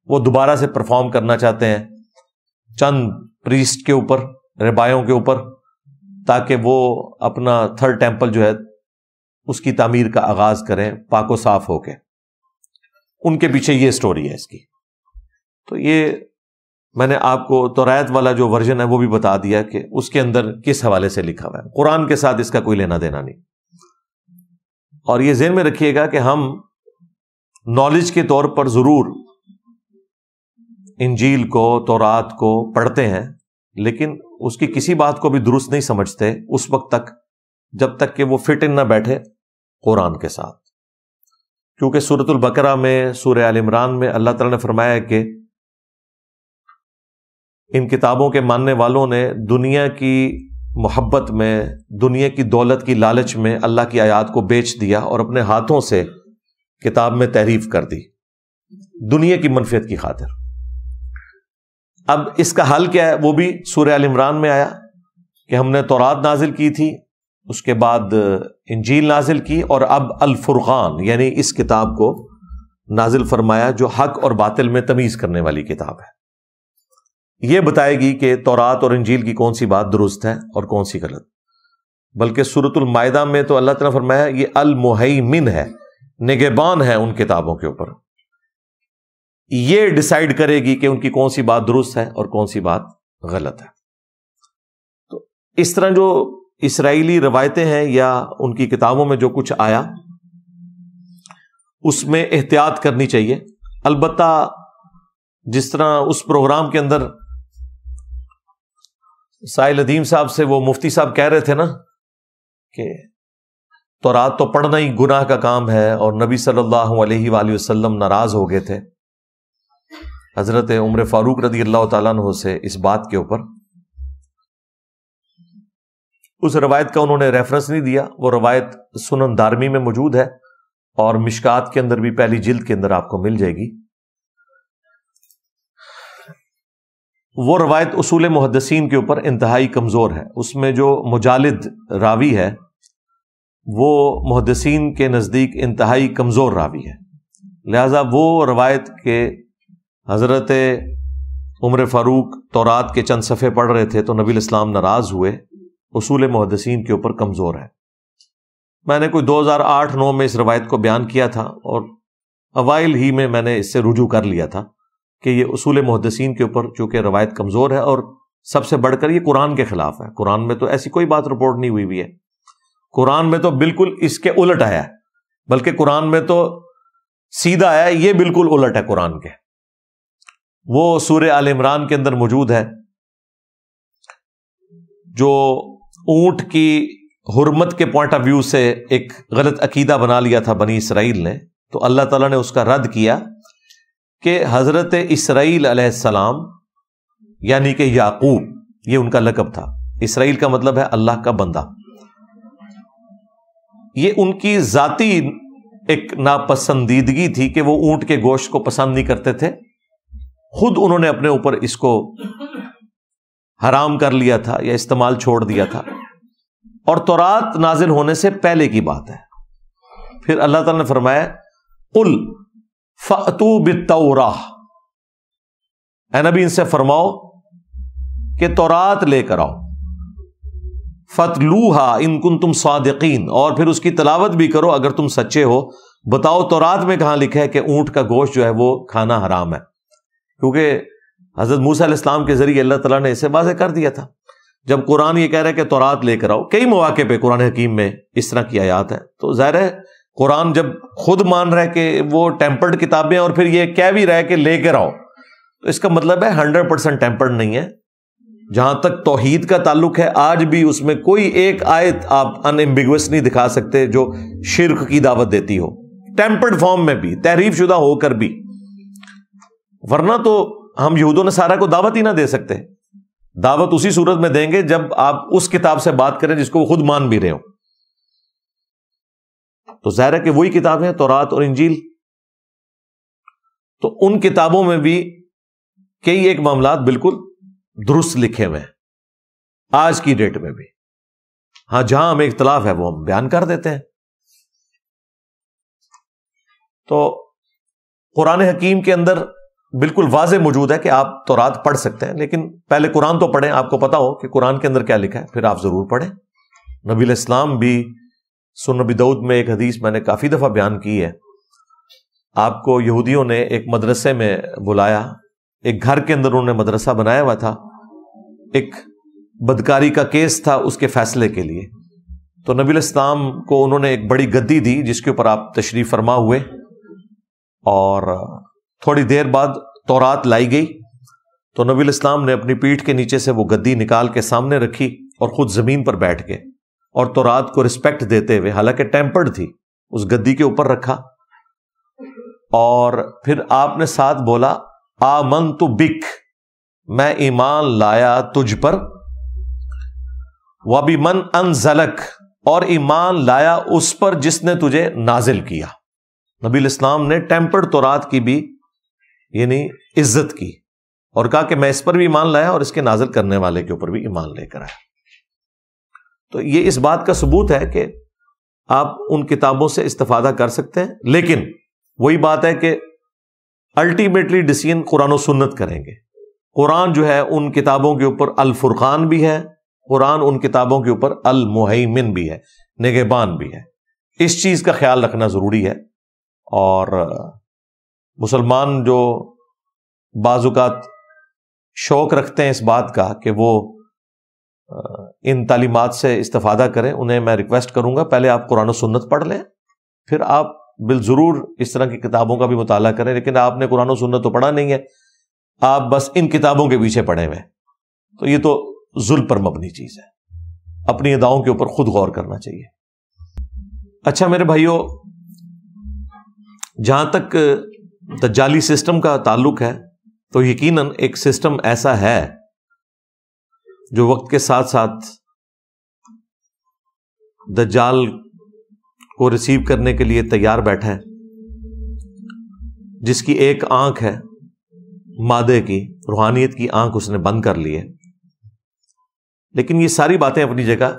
Speaker 1: وہ دوبارہ سے پرفارم کرنا چاہتے ہیں چند پریسٹ کے اوپر, ربایوں کے اوپر, تاکہ وہ اپنا تھرڈ ٹیمپل جو ہے اس کی تعمیر کا آغاز کریں پاک و صاف ہو کے. ان کے پیچھے یہ سٹوری ہے اس کی. تو یہ میں نے آپ کو توریت والا جو ورژن ہے وہ بھی بتا دیا کہ اس کے اندر کس حوالے سے لکھا ہوا ہے. قرآن کے ساتھ اس کا کوئی لینا دینا نہیں. اور یہ ذہن میں رکھیے گا کہ ہم نالج کے طور پر ضرور انجیل کو، تورات کو پڑھتے ہیں، لیکن اس کی کسی بات کو بھی درست نہیں سمجھتے اس وقت تک جب تک کہ وہ فٹ ان نہ بیٹھے قرآن کے ساتھ. کیونکہ سورۃ البقرہ میں، سورہ آل عمران میں اللہ تعالیٰ نے فرمایا کہ ان کتابوں کے ماننے والوں نے دنیا کی محبت میں، دنیا کی دولت کی لالچ میں اللہ کی آیات کو بیچ دیا اور اپنے ہاتھوں سے کتاب میں تحریف کر دی دنیا کی منفعت کی خاطر. اب اس کا حل کیا ہے؟ وہ بھی سورہ آل عمران میں آیا کہ ہم نے تورات نازل کی تھی، اس کے بعد انجیل نازل کی، اور اب الفرقان یعنی اس کتاب کو نازل فرمایا جو حق اور باطل میں تمیز کرنے والی کتاب ہے. یہ بتائے گی کہ تورات اور انجیل کی کون سی بات درست ہے اور کون سی غلط. بلکہ سورۃ المائدہ میں تو اللہ تعالیٰ نے فرمایا یہ المہیمن ہے، نگہبان ہے ان کتابوں کے اوپر. یہ ڈیسائیڈ کرے گی کہ ان کی کون سی بات درست ہے اور کون سی بات غلط ہے. تو اس طرح جو اسرائیلی روایتیں ہیں یا ان کی کتابوں میں جو کچھ آیا اس میں احتیاط کرنی چاہیے. البتہ جس طرح اس پروگرام کے اندر سائل ندیم صاحب سے وہ مفتی صاحب کہہ رہے تھے نا کہ تورات تو پڑھنا ہی گناہ کا کام ہے، اور نبی صلی اللہ علیہ وآلہ وسلم ناراض ہو گئے تھے حضرت عمر فاروق رضی اللہ تعالیٰ عنہ سے اس بات کے اوپر. اس روایت کا انہوں نے ریفرنس نہیں دیا. وہ روایت سنن دارمی میں موجود ہے اور مشکات کے اندر بھی پہلی جلد کے اندر آپ کو مل جائے گی. وہ روایت اصول محدثین کے اوپر انتہائی کمزور ہے. اس میں جو مجالد راوی ہے وہ محدثین کے نزدیک انتہائی کمزور راوی ہے. لہذا وہ روایت کے حضرت عمر فاروق تورات کے چند صفحے پڑھ رہے تھے تو نبی الاسلام ناراض ہوئے، اصول محدثین کے اوپر کمزور ہے. میں نے کوئی 2008-9 میں اس روایت کو بیان کیا تھا اور اوائل ہی میں نے اس سے رجوع کر لیا تھا کہ یہ اصول محدثین کے اوپر چونکہ روایت کمزور ہے، اور سب سے بڑھ کر یہ قرآن کے خلاف ہے. قرآن میں تو ایسی کوئی بات رپورٹ نہیں ہوئی ہے. قرآن میں تو بالکل اس کے الٹ آیا ہے، بلکہ قرآن میں تو سیدھا آیا ہے، یہ بالکل الٹ ہے قرآن کے. وہ سورہ آل عمران کے اندر موجود ہے جو اونٹ کی حرمت کے پوائنٹ آف ویو سے ایک غلط عقیدہ بنا لیا تھا بنی اسرائیل نے، تو اللہ تعالیٰ نے اس کا رد کیا کہ حضرت اسرائیل علیہ السلام یعنی کہ یعقوب، یہ ان کا لقب تھا. اسرائیل کا مطلب ہے اللہ کا بندہ. یہ ان کی ذاتی ایک ناپسندیدگی تھی کہ وہ اونٹ کے گوشت کو پسند نہیں کرتے تھے. خود انہوں نے اپنے اوپر اس کو حرام کر لیا تھا یا استعمال چھوڑ دیا تھا، اور تورات نازل ہونے سے پہلے کی بات ہے. پھر اللہ تعالیٰ نے فرمایا قل فأتوا بالتوراۃ، اے نبی ان سے فرماؤ کہ تورات لے کر آؤ. فتلوہا ان کنتم صادقین، اور پھر اس کی تلاوت بھی کرو اگر تم سچے ہو. بتاؤ تورات میں کہاں لکھا ہے کہ اونٹ کا گوشت جو ہے وہ کھانا حرام ہے؟ کیونکہ حضرت موسیٰ علیہ السلام کے ذریعے اللہ تعالیٰ نے اسے واضح کر دیا تھا. جب قرآن یہ کہہ رہا ہے کہ تورات لے کر آؤ، کئی مواقع پہ قرآن حکیم میں اس طرح کی آیات ہیں، تو ظاہر ہے قرآن جب خود مان رہا ہے کہ وہ ٹیمپرڈ کتابیں اور پھر یہ کہہ بھی رہا ہے کہ لے کر آؤ، تو اس کا مطلب ہے 100% ٹیمپرڈ نہیں ہے. جہاں تک توحید کا تعلق ہے آج بھی اس میں کوئی ایک آیت آپ ان ایمبیگوس نہیں دکھا سکتے جو شرک کی دعوت دیتی ہو، ٹیمپرڈ فارم میں بھی، تحریف شدہ ہو کر بھی. ورنہ تو ہم یہود و نصارہ کو دعوت ہی نہ دے سکتے. دعوت اسی صورت میں دیں گے جب آپ اس کتاب سے بات کریں جس کو وہ خود مان بھی رہے ہو. تو ظاہر ہے کہ وہی کتابیں ہیں تورات اور انجیل. تو ان کتابوں میں بھی کئی ایک معاملات بالکل درست لکھے ہوئے ہیں آج کی ڈیٹ میں بھی. ہاں جہاں ہمیں اختلاف ہے وہ ہم بیان کر دیتے ہیں. تو قرآن حکیم کے اندر بالکل واضح موجود ہے کہ آپ تورات پڑھ سکتے ہیں، لیکن پہلے قرآن تو پڑھیں، آپ کو پتا ہو کہ قرآن کے اندر کیا لکھا ہے، پھر آپ ضرور پڑھیں. نبی علیہ السلام بھی سنن نبی داؤد میں ایک حدیث میں نے کافی دفعہ بیان کی ہے. آپ کو یہودیوں نے ایک مدرسے میں بلایا، ایک گھر کے اندر انہوں نے مدرسہ بنایا ہوا تھا، ایک بدکاری کا کیس تھا اس کے فیصلے کے لیے. تو نبی علیہ السلام کو انہوں نے ایک بڑی گدی دی جس کے اوپر آپ تشریف فرما ہوئے، اور تھوڑی دیر بعد تورات لائی گئی تو نبی الاسلام نے اپنی پیٹھ کے نیچے سے وہ گدی نکال کے سامنے رکھی اور خود زمین پر بیٹھ کے اور تورات کو رسپیکٹ دیتے ہوئے، حالانکہ ٹیمپرڈ تھی، اس گدی کے اوپر رکھا، اور پھر آپ نے ساتھ بولا آمنت بک، میں ایمان لایا تجھ پر، وبمن انزلک، اور ایمان لایا اس پر جس نے تجھے نازل کیا۔ نبی الاسلام نے ٹیمپرڈ تورات کی بھی یعنی عزت کی اور کہا کہ میں اس پر بھی ایمان لایا اور اس کے نازل کرنے والے کے اوپر بھی ایمان لے کر آیا۔ تو یہ اس بات کا ثبوت ہے کہ آپ ان کتابوں سے استفادہ کر سکتے ہیں، لیکن وہی بات ہے کہ الٹیمیٹلی ڈیسیژن قرآن و سنت کریں گے۔ قرآن جو ہے ان کتابوں کے اوپر الفرقان بھی ہے، قرآن ان کتابوں کے اوپر المہیمن بھی ہے، نگہبان بھی ہے۔ اس چیز کا خیال رکھنا ضروری ہے، اور مسلمان جو بعض اوقات شوق رکھتے ہیں اس بات کا کہ وہ ان تعلیمات سے استفادہ کریں، انہیں میں ریکویسٹ کروں گا پہلے آپ قرآن و سنت پڑھ لیں، پھر آپ بالضرور اس طرح کی کتابوں کا بھی مطالعہ کریں۔ لیکن آپ نے قرآن و سنت تو پڑھا نہیں ہے، آپ بس ان کتابوں کے پیچھے پڑے ہوئے، تو یہ تو ظلم پر مبنی چیز ہے۔ اپنی اداؤں کے اوپر خود غور کرنا چاہیے۔ اچھا میرے بھائیوں، جہاں تک دجالی سسٹم کا تعلق ہے تو یقیناً ایک سسٹم ایسا ہے جو وقت کے ساتھ ساتھ دجال کو ریسیو کرنے کے لیے تیار بیٹھا ہے، جس کی ایک آنکھ ہے مادے کی، روحانیت کی آنکھ اس نے بند کر لی ہے۔ لیکن یہ ساری باتیں اپنی جگہ،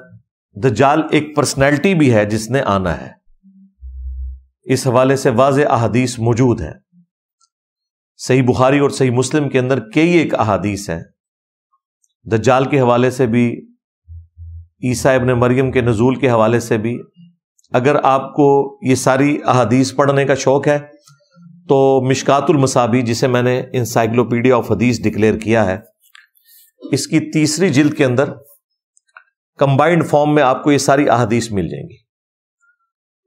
Speaker 1: دجال ایک پرسنالٹی بھی ہے جس نے آنا ہے۔ اس حوالے سے واضح احادیث موجود ہیں، صحیح بخاری اور صحیح مسلم کے اندر کئی ایک احادیث ہیں دجال کے حوالے سے بھی، عیسیٰ ابن مریم کے نزول کے حوالے سے بھی۔ اگر آپ کو یہ ساری احادیث پڑھنے کا شوق ہے تو مشکات المصابیح، جسے میں نے انسائکلوپیڈیا آف حدیث ڈکلیئر کیا ہے، اس کی 3 جلد کے اندر کمبائنڈ فارم میں آپ کو یہ ساری احادیث مل جائیں گی۔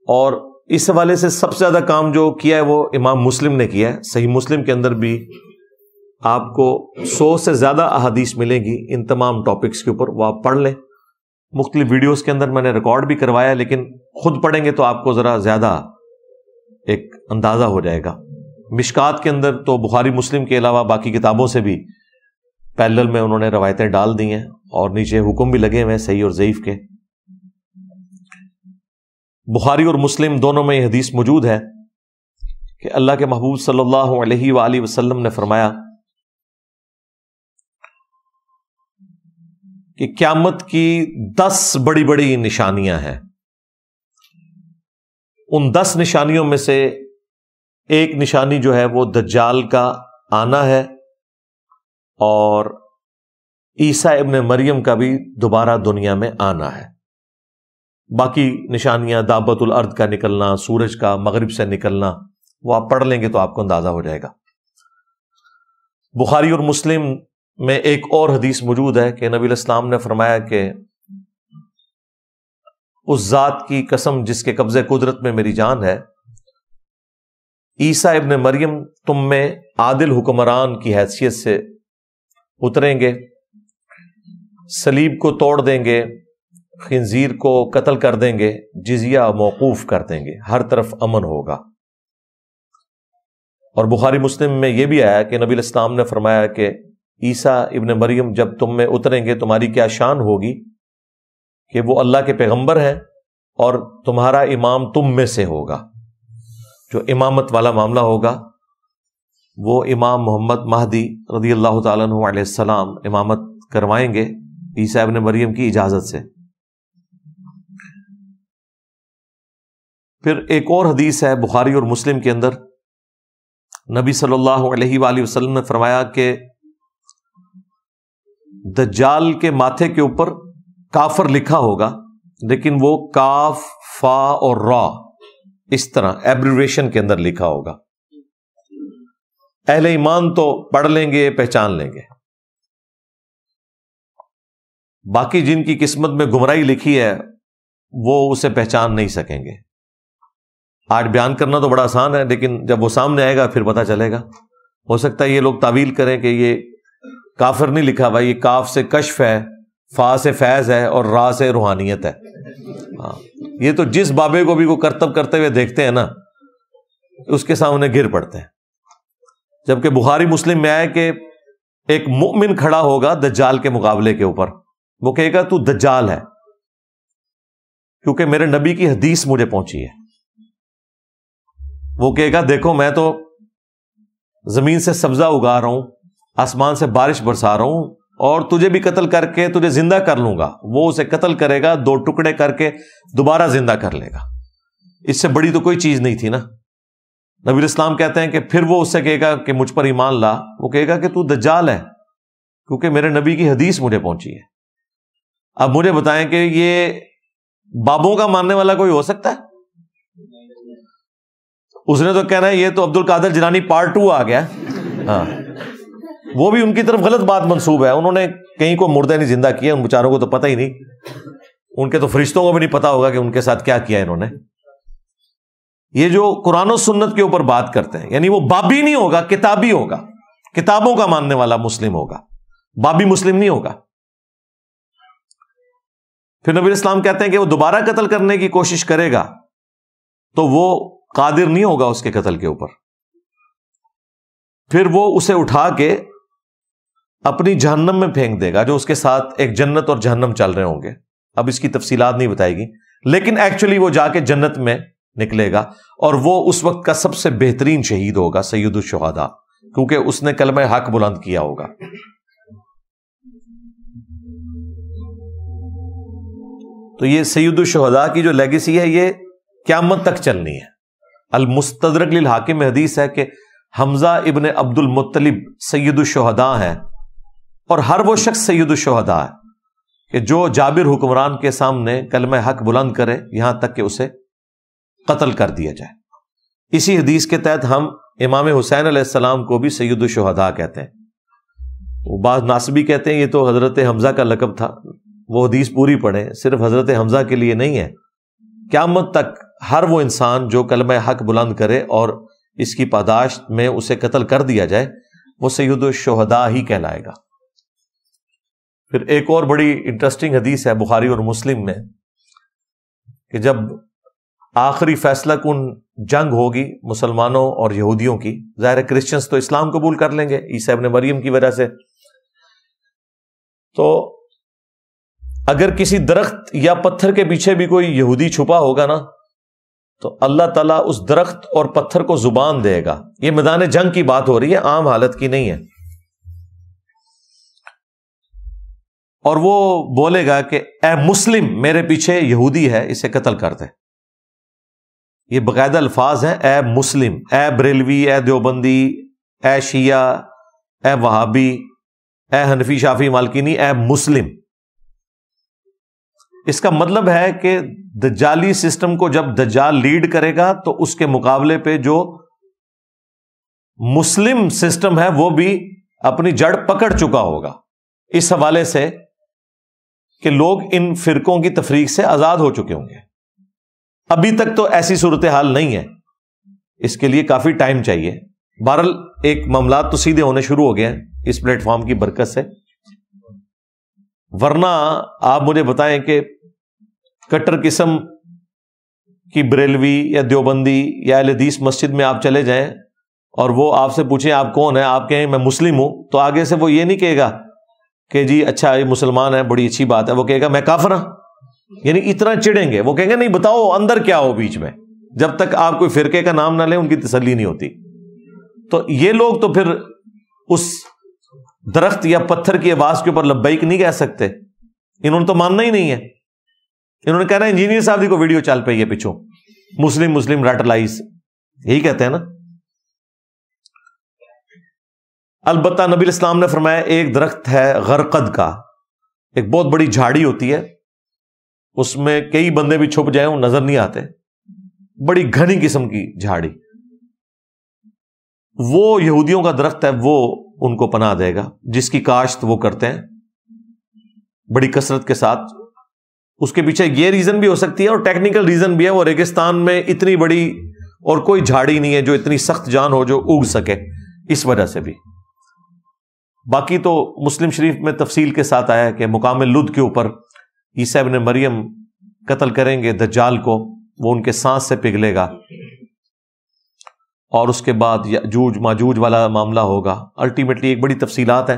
Speaker 1: اور اس حوالے سے سب سے زیادہ کام جو کیا ہے وہ امام مسلم نے کیا ہے۔ صحیح مسلم کے اندر بھی آپ کو 100 سے زیادہ احادیث ملیں گی ان تمام ٹاپکس کے اوپر، وہ آپ پڑھ لیں۔ مختلف ویڈیوز کے اندر میں نے ریکارڈ بھی کروایا، لیکن خود پڑھیں گے تو آپ کو ذرا زیادہ ایک اندازہ ہو جائے گا۔ مشکات کے اندر تو بخاری مسلم کے علاوہ باقی کتابوں سے بھی پیرلل میں انہوں نے روایتیں ڈال دی ہیں، اور نیچے حکم بھی لگے ہوئے ہیں صحیح اور ضعیف کے۔ بخاری اور مسلم دونوں میں یہ حدیث موجود ہے کہ اللہ کے محبوب صلی اللہ علیہ وآلہ وسلم نے فرمایا کہ قیامت کی 10 بڑی بڑی نشانیاں ہیں۔ ان 10 نشانیوں میں سے ایک نشانی جو ہے وہ دجال کا آنا ہے، اور عیسیٰ ابن مریم کا بھی دوبارہ دنیا میں آنا ہے۔ باقی نشانیاں دابت الارض کا نکلنا، سورج کا مغرب سے نکلنا، وہ آپ پڑھ لیں گے تو آپ کو اندازہ ہو جائے گا۔ بخاری اور مسلم میں ایک اور حدیث موجود ہے کہ نبی الاسلام نے فرمایا کہ اس ذات کی قسم جس کے قبضے قدرت میں میری جان ہے، عیسیٰ ابن مریم تم میں عادل حکمران کی حیثیت سے اتریں گے، صلیب کو توڑ دیں گے، خنزیر کو قتل کر دیں گے، جزیہ موقوف کر دیں گے، ہر طرف امن ہوگا۔ اور بخاری مسلم میں یہ بھی آیا کہ نبی الاسلام نے فرمایا کہ عیسیٰ ابن مریم جب تم میں اتریں گے تمہاری کیا شان ہوگی کہ وہ اللہ کے پیغمبر ہیں اور تمہارا امام تم میں سے ہوگا۔ جو امامت والا معاملہ ہوگا وہ امام محمد مہدی رضی اللہ تعالیٰ عنہ علیہ السلام امامت کروائیں گے عیسیٰ ابن مریم کی اجازت سے۔ پھر ایک اور حدیث ہے بخاری اور مسلم کے اندر، نبی صلی اللہ علیہ وآلہ وسلم نے فرمایا کہ دجال کے ماتھے کے اوپر کافر لکھا ہوگا، لیکن وہ کاف، فا اور را اس طرح ایبریویشن کے اندر لکھا ہوگا۔ اہل ایمان تو پڑھ لیں گے، پہچان لیں گے، باقی جن کی قسمت میں گمراہی لکھی ہے وہ اسے پہچان نہیں سکیں گے۔ آج بیان کرنا تو بڑا آسان ہے، لیکن جب وہ سامنے آئے گا پھر پتہ چلے گا. ہو سکتا ہے یہ لوگ تعویل کریں کہ یہ کافر نہیں لکھا ہوا، یہ کاف سے کشف ہے، فا سے فیض ہے اور را سے روحانیت ہے. ہاں، یہ تو جس بابے کو بھی وہ کرتب کرتے ہوئے دیکھتے ہیں نا اس کے سامنے گر پڑتے ہیں. جبکہ بخاری مسلم میں آئے کہ ایک مؤمن کھڑا ہوگا دجال کے مقابلے کے اوپر، وہ کہے گا تو دجال ہے، کیونکہ میرے نبی کی حدیث مجھے پہنچی ہے. وہ کہے گا دیکھو میں تو زمین سے سبزہ اگا رہا ہوں، آسمان سے بارش برسا رہا ہوں، اور تجھے بھی قتل کر کے تجھے زندہ کر لوں گا. وہ اسے قتل کرے گا، 2 ٹکڑے کر کے دوبارہ زندہ کر لے گا. اس سے بڑی تو کوئی چیز نہیں تھی نا. نبی الاسلام کہتے ہیں کہ پھر وہ اس سے کہے گا کہ مجھ پر ایمان لا. وہ کہے گا کہ تو دجال ہے، کیونکہ میرے نبی کی حدیث مجھے پہنچی ہے. اب مجھے بتائیں کہ یہ بابوں کا ماننے والا کوئی ہو سکتا ہے؟ اس نے تو کہنا ہے یہ تو عبد القادر جیلانی پارٹ 2 آ گیا. ہاں، وہ بھی ان کی طرف غلط بات منسوب ہے. انہوں نے کہیں کو مردہ نہیں زندہ کیا، ان بیچاروں کو تو پتہ ہی نہیں. ان کے تو فرشتوں کو بھی نہیں پتا ہوگا کہ ان کے ساتھ کیا کیا انہوں نے. یہ جو قرآن و سنت کے اوپر بات کرتے ہیں، یعنی وہ بابی نہیں ہوگا، کتابی ہوگا، کتابوں کا ماننے والا مسلم ہوگا، بابی مسلم نہیں ہوگا. پھر نبی اسلام کہتے ہیں کہ وہ دوبارہ قتل کرنے کی کوشش کرے گا تو وہ قادر نہیں ہوگا اس کے قتل کے اوپر. پھر وہ اسے اٹھا کے اپنی جہنم میں پھینک دے گا، جو اس کے ساتھ ایک جنت اور جہنم چل رہے ہوں گے. اب اس کی تفصیلات نہیں بتائے گی، لیکن ایکچولی وہ جا کے جنت میں نکلے گا، اور وہ اس وقت کا سب سے بہترین شہید ہوگا، سید الشہداء، کیونکہ اس نے کلمہ حق بلند کیا ہوگا. تو یہ سید الشہداء کی جو لیگیسی ہے یہ قیامت تک چلنی ہے. المستدرک للحاکم میں حدیث ہے کہ حمزہ ابن عبد المطلب سید الشہداء ہے، اور ہر وہ شخص سید الشہداء ہے کہ جو جابر حکمران کے سامنے کلمہ حق بلند کرے یہاں تک کہ اسے قتل کر دیا جائے. اسی حدیث کے تحت ہم امام حسین علیہ السلام کو بھی سید الشہداء کہتے ہیں. وہ بعض ناسبی کہتے ہیں یہ تو حضرت حمزہ کا لقب تھا. وہ حدیث پوری پڑھیں، صرف حضرت حمزہ کے لیے نہیں ہے. قیامت تک ہر وہ انسان جو کلمہ حق بلند کرے اور اس کی پاداشت میں اسے قتل کر دیا جائے وہ سید الشہداء ہی کہلائے گا. پھر ایک اور بڑی انٹرسٹنگ حدیث ہے بخاری اور مسلم میں کہ جب آخری فیصلہ کن جنگ ہوگی مسلمانوں اور یہودیوں کی، ظاہر کرسچنز تو اسلام قبول کر لیں گے عیسیٰ ابن مریم کی وجہ سے، تو اگر کسی درخت یا پتھر کے پیچھے بھی کوئی یہودی چھپا ہوگا نا تو اللہ تعالیٰ اس درخت اور پتھر کو زبان دے گا. یہ میدان جنگ کی بات ہو رہی ہے، عام حالت کی نہیں ہے. اور وہ بولے گا کہ اے مسلم، میرے پیچھے یہودی ہے، اسے قتل کر دے. یہ باقاعدہ الفاظ ہیں، اے مسلم، اے بریلوی، اے دیوبندی، اے شیعہ، اے وہابی، اے حنفی شافی مالکینی، اے مسلم. اس کا مطلب ہے کہ دجالی سسٹم کو جب دجال لیڈ کرے گا تو اس کے مقابلے پہ جو مسلم سسٹم ہے وہ بھی اپنی جڑ پکڑ چکا ہوگا، اس حوالے سے کہ لوگ ان فرقوں کی تفریق سے آزاد ہو چکے ہوں گے. ابھی تک تو ایسی صورتحال نہیں ہے، اس کے لیے کافی ٹائم چاہیے. بہرحال ایک معاملات تو سیدھے ہونے شروع ہو گئے ہیں اس پلیٹ فارم کی برکت سے. ورنہ آپ مجھے بتائیں کہ کٹر قسم کی بریلوی یا دیوبندی یا اہل حدیث مسجد میں آپ چلے جائیں اور وہ آپ سے پوچھیں آپ کون ہیں، آپ کہیں میں مسلم ہوں، تو آگے سے وہ یہ نہیں کہے گا کہ جی اچھا یہ مسلمان ہے، بڑی اچھی بات ہے. وہ کہے گا میں کافر ہوں. یعنی اتنا چڑیں گے. وہ کہیں گے نہیں بتاؤ اندر کیا ہو بیچ میں. جب تک آپ کوئی فرقے کا نام نہ لیں ان کی تسلی نہیں ہوتی. تو یہ لوگ تو پھر اس درخت یا پتھر کی آواز کے اوپر لبیک نہیں کہہ سکتے. انہوں نے تو ماننا ہی نہیں ہے. انہوں نے کہنا انجینئر صاحب دی کو ویڈیو چل پئی ہے پیچھوں، مسلم رٹ لائز، یہی کہتے ہیں نا. البتہ نبی اسلام نے فرمایا ایک درخت ہے غرقد کا، ایک بہت بڑی جھاڑی ہوتی ہے، اس میں کئی بندے بھی چھپ جائیں وہ نظر نہیں آتے، بڑی گھنی قسم کی جھاڑی. وہ یہودیوں کا درخت ہے، وہ ان کو پناہ دے گا، جس کی کاشت وہ کرتے ہیں بڑی کثرت کے ساتھ. اس کے پیچھے یہ ریزن بھی ہو سکتی ہے اور ٹیکنیکل ریزن بھی ہے، وہ ریگستان میں اتنی بڑی اور کوئی جھاڑی نہیں ہے جو اتنی سخت جان ہو جو اگ سکے، اس وجہ سے بھی۔ باقی تو مسلم شریف میں تفصیل کے ساتھ آیا ہے کہ مقام لد کے اوپر عیسیٰ ابن مریم قتل کریں گے دجال کو، وہ ان کے سانس سے پگھلے گا، اور اس کے بعد یاجوج ماجوج والا معاملہ ہوگا۔ الٹیمیٹلی ایک بڑی تفصیلات ہیں،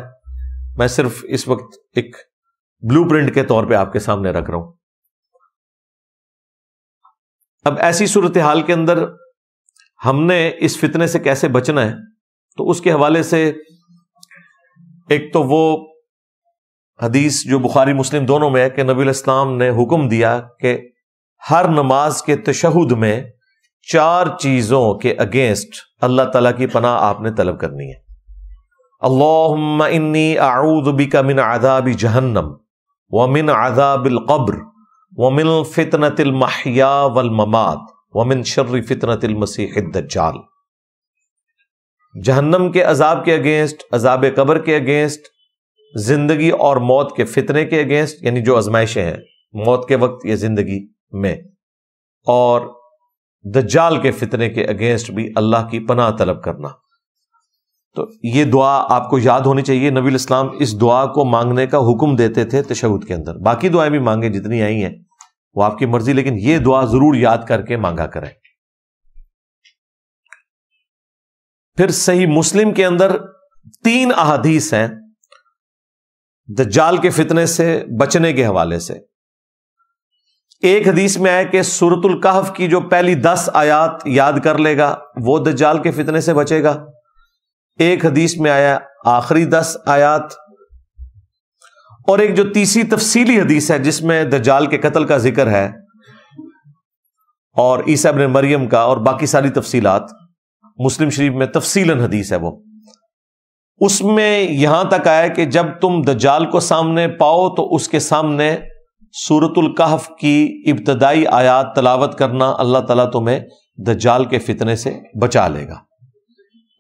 Speaker 1: میں صرف اس وقت ایک بلو پرنٹ کے طور پہ آپ کے سامنے رکھ رہا ہوں۔ اب ایسی صورتحال کے اندر ہم نے اس فتنے سے کیسے بچنا ہے، تو اس کے حوالے سے ایک تو وہ حدیث جو بخاری مسلم دونوں میں ہے کہ نبی علیہ السلام نے حکم دیا کہ ہر نماز کے تشہد میں 4 چیزوں کے اگینسٹ اللہ تعالیٰ کی پناہ آپ نے طلب کرنی ہے۔ اللہم انی اعوذ بک من عذاب جہنم ومن عذاب القبر ومن فتنة المحیا والممات ومن شر فتنة المسیح الدجال۔ جہنم کے عذاب کے اگینسٹ، عذاب قبر کے اگینسٹ، زندگی اور موت کے فتنے کے اگینسٹ، یعنی جو آزمائشیں ہیں موت کے وقت یا زندگی میں، اور دجال کے فتنے کے اگینسٹ بھی اللہ کی پناہ طلب کرنا۔ تو یہ دعا آپ کو یاد ہونی چاہیے۔ نبی علیہ السلام اس دعا کو مانگنے کا حکم دیتے تھے تشہد کے اندر، باقی دعائیں بھی مانگیں جتنی آئی ہیں وہ آپ کی مرضی، لیکن یہ دعا ضرور یاد کر کے مانگا کریں۔ پھر صحیح مسلم کے اندر 3 احادیث ہیں دجال کے فتنے سے بچنے کے حوالے سے۔ ایک حدیث میں ہے کہ سورۃ الکہف کی جو پہلی 10 آیات یاد کر لے گا وہ دجال کے فتنے سے بچے گا۔ ایک حدیث میں آیا آخری 10 آیات، اور ایک جو تیسری تفصیلی حدیث ہے جس میں دجال کے قتل کا ذکر ہے اور عیسیٰ ابن مریم کا، اور باقی ساری تفصیلات مسلم شریف میں تفصیلاً حدیث ہے وہ۔ اس میں یہاں تک آیا کہ جب تم دجال کو سامنے پاؤ تو اس کے سامنے سورۃ الکہف کی ابتدائی آیات تلاوت کرنا، اللہ تعالیٰ تمہیں دجال کے فتنے سے بچا لے گا۔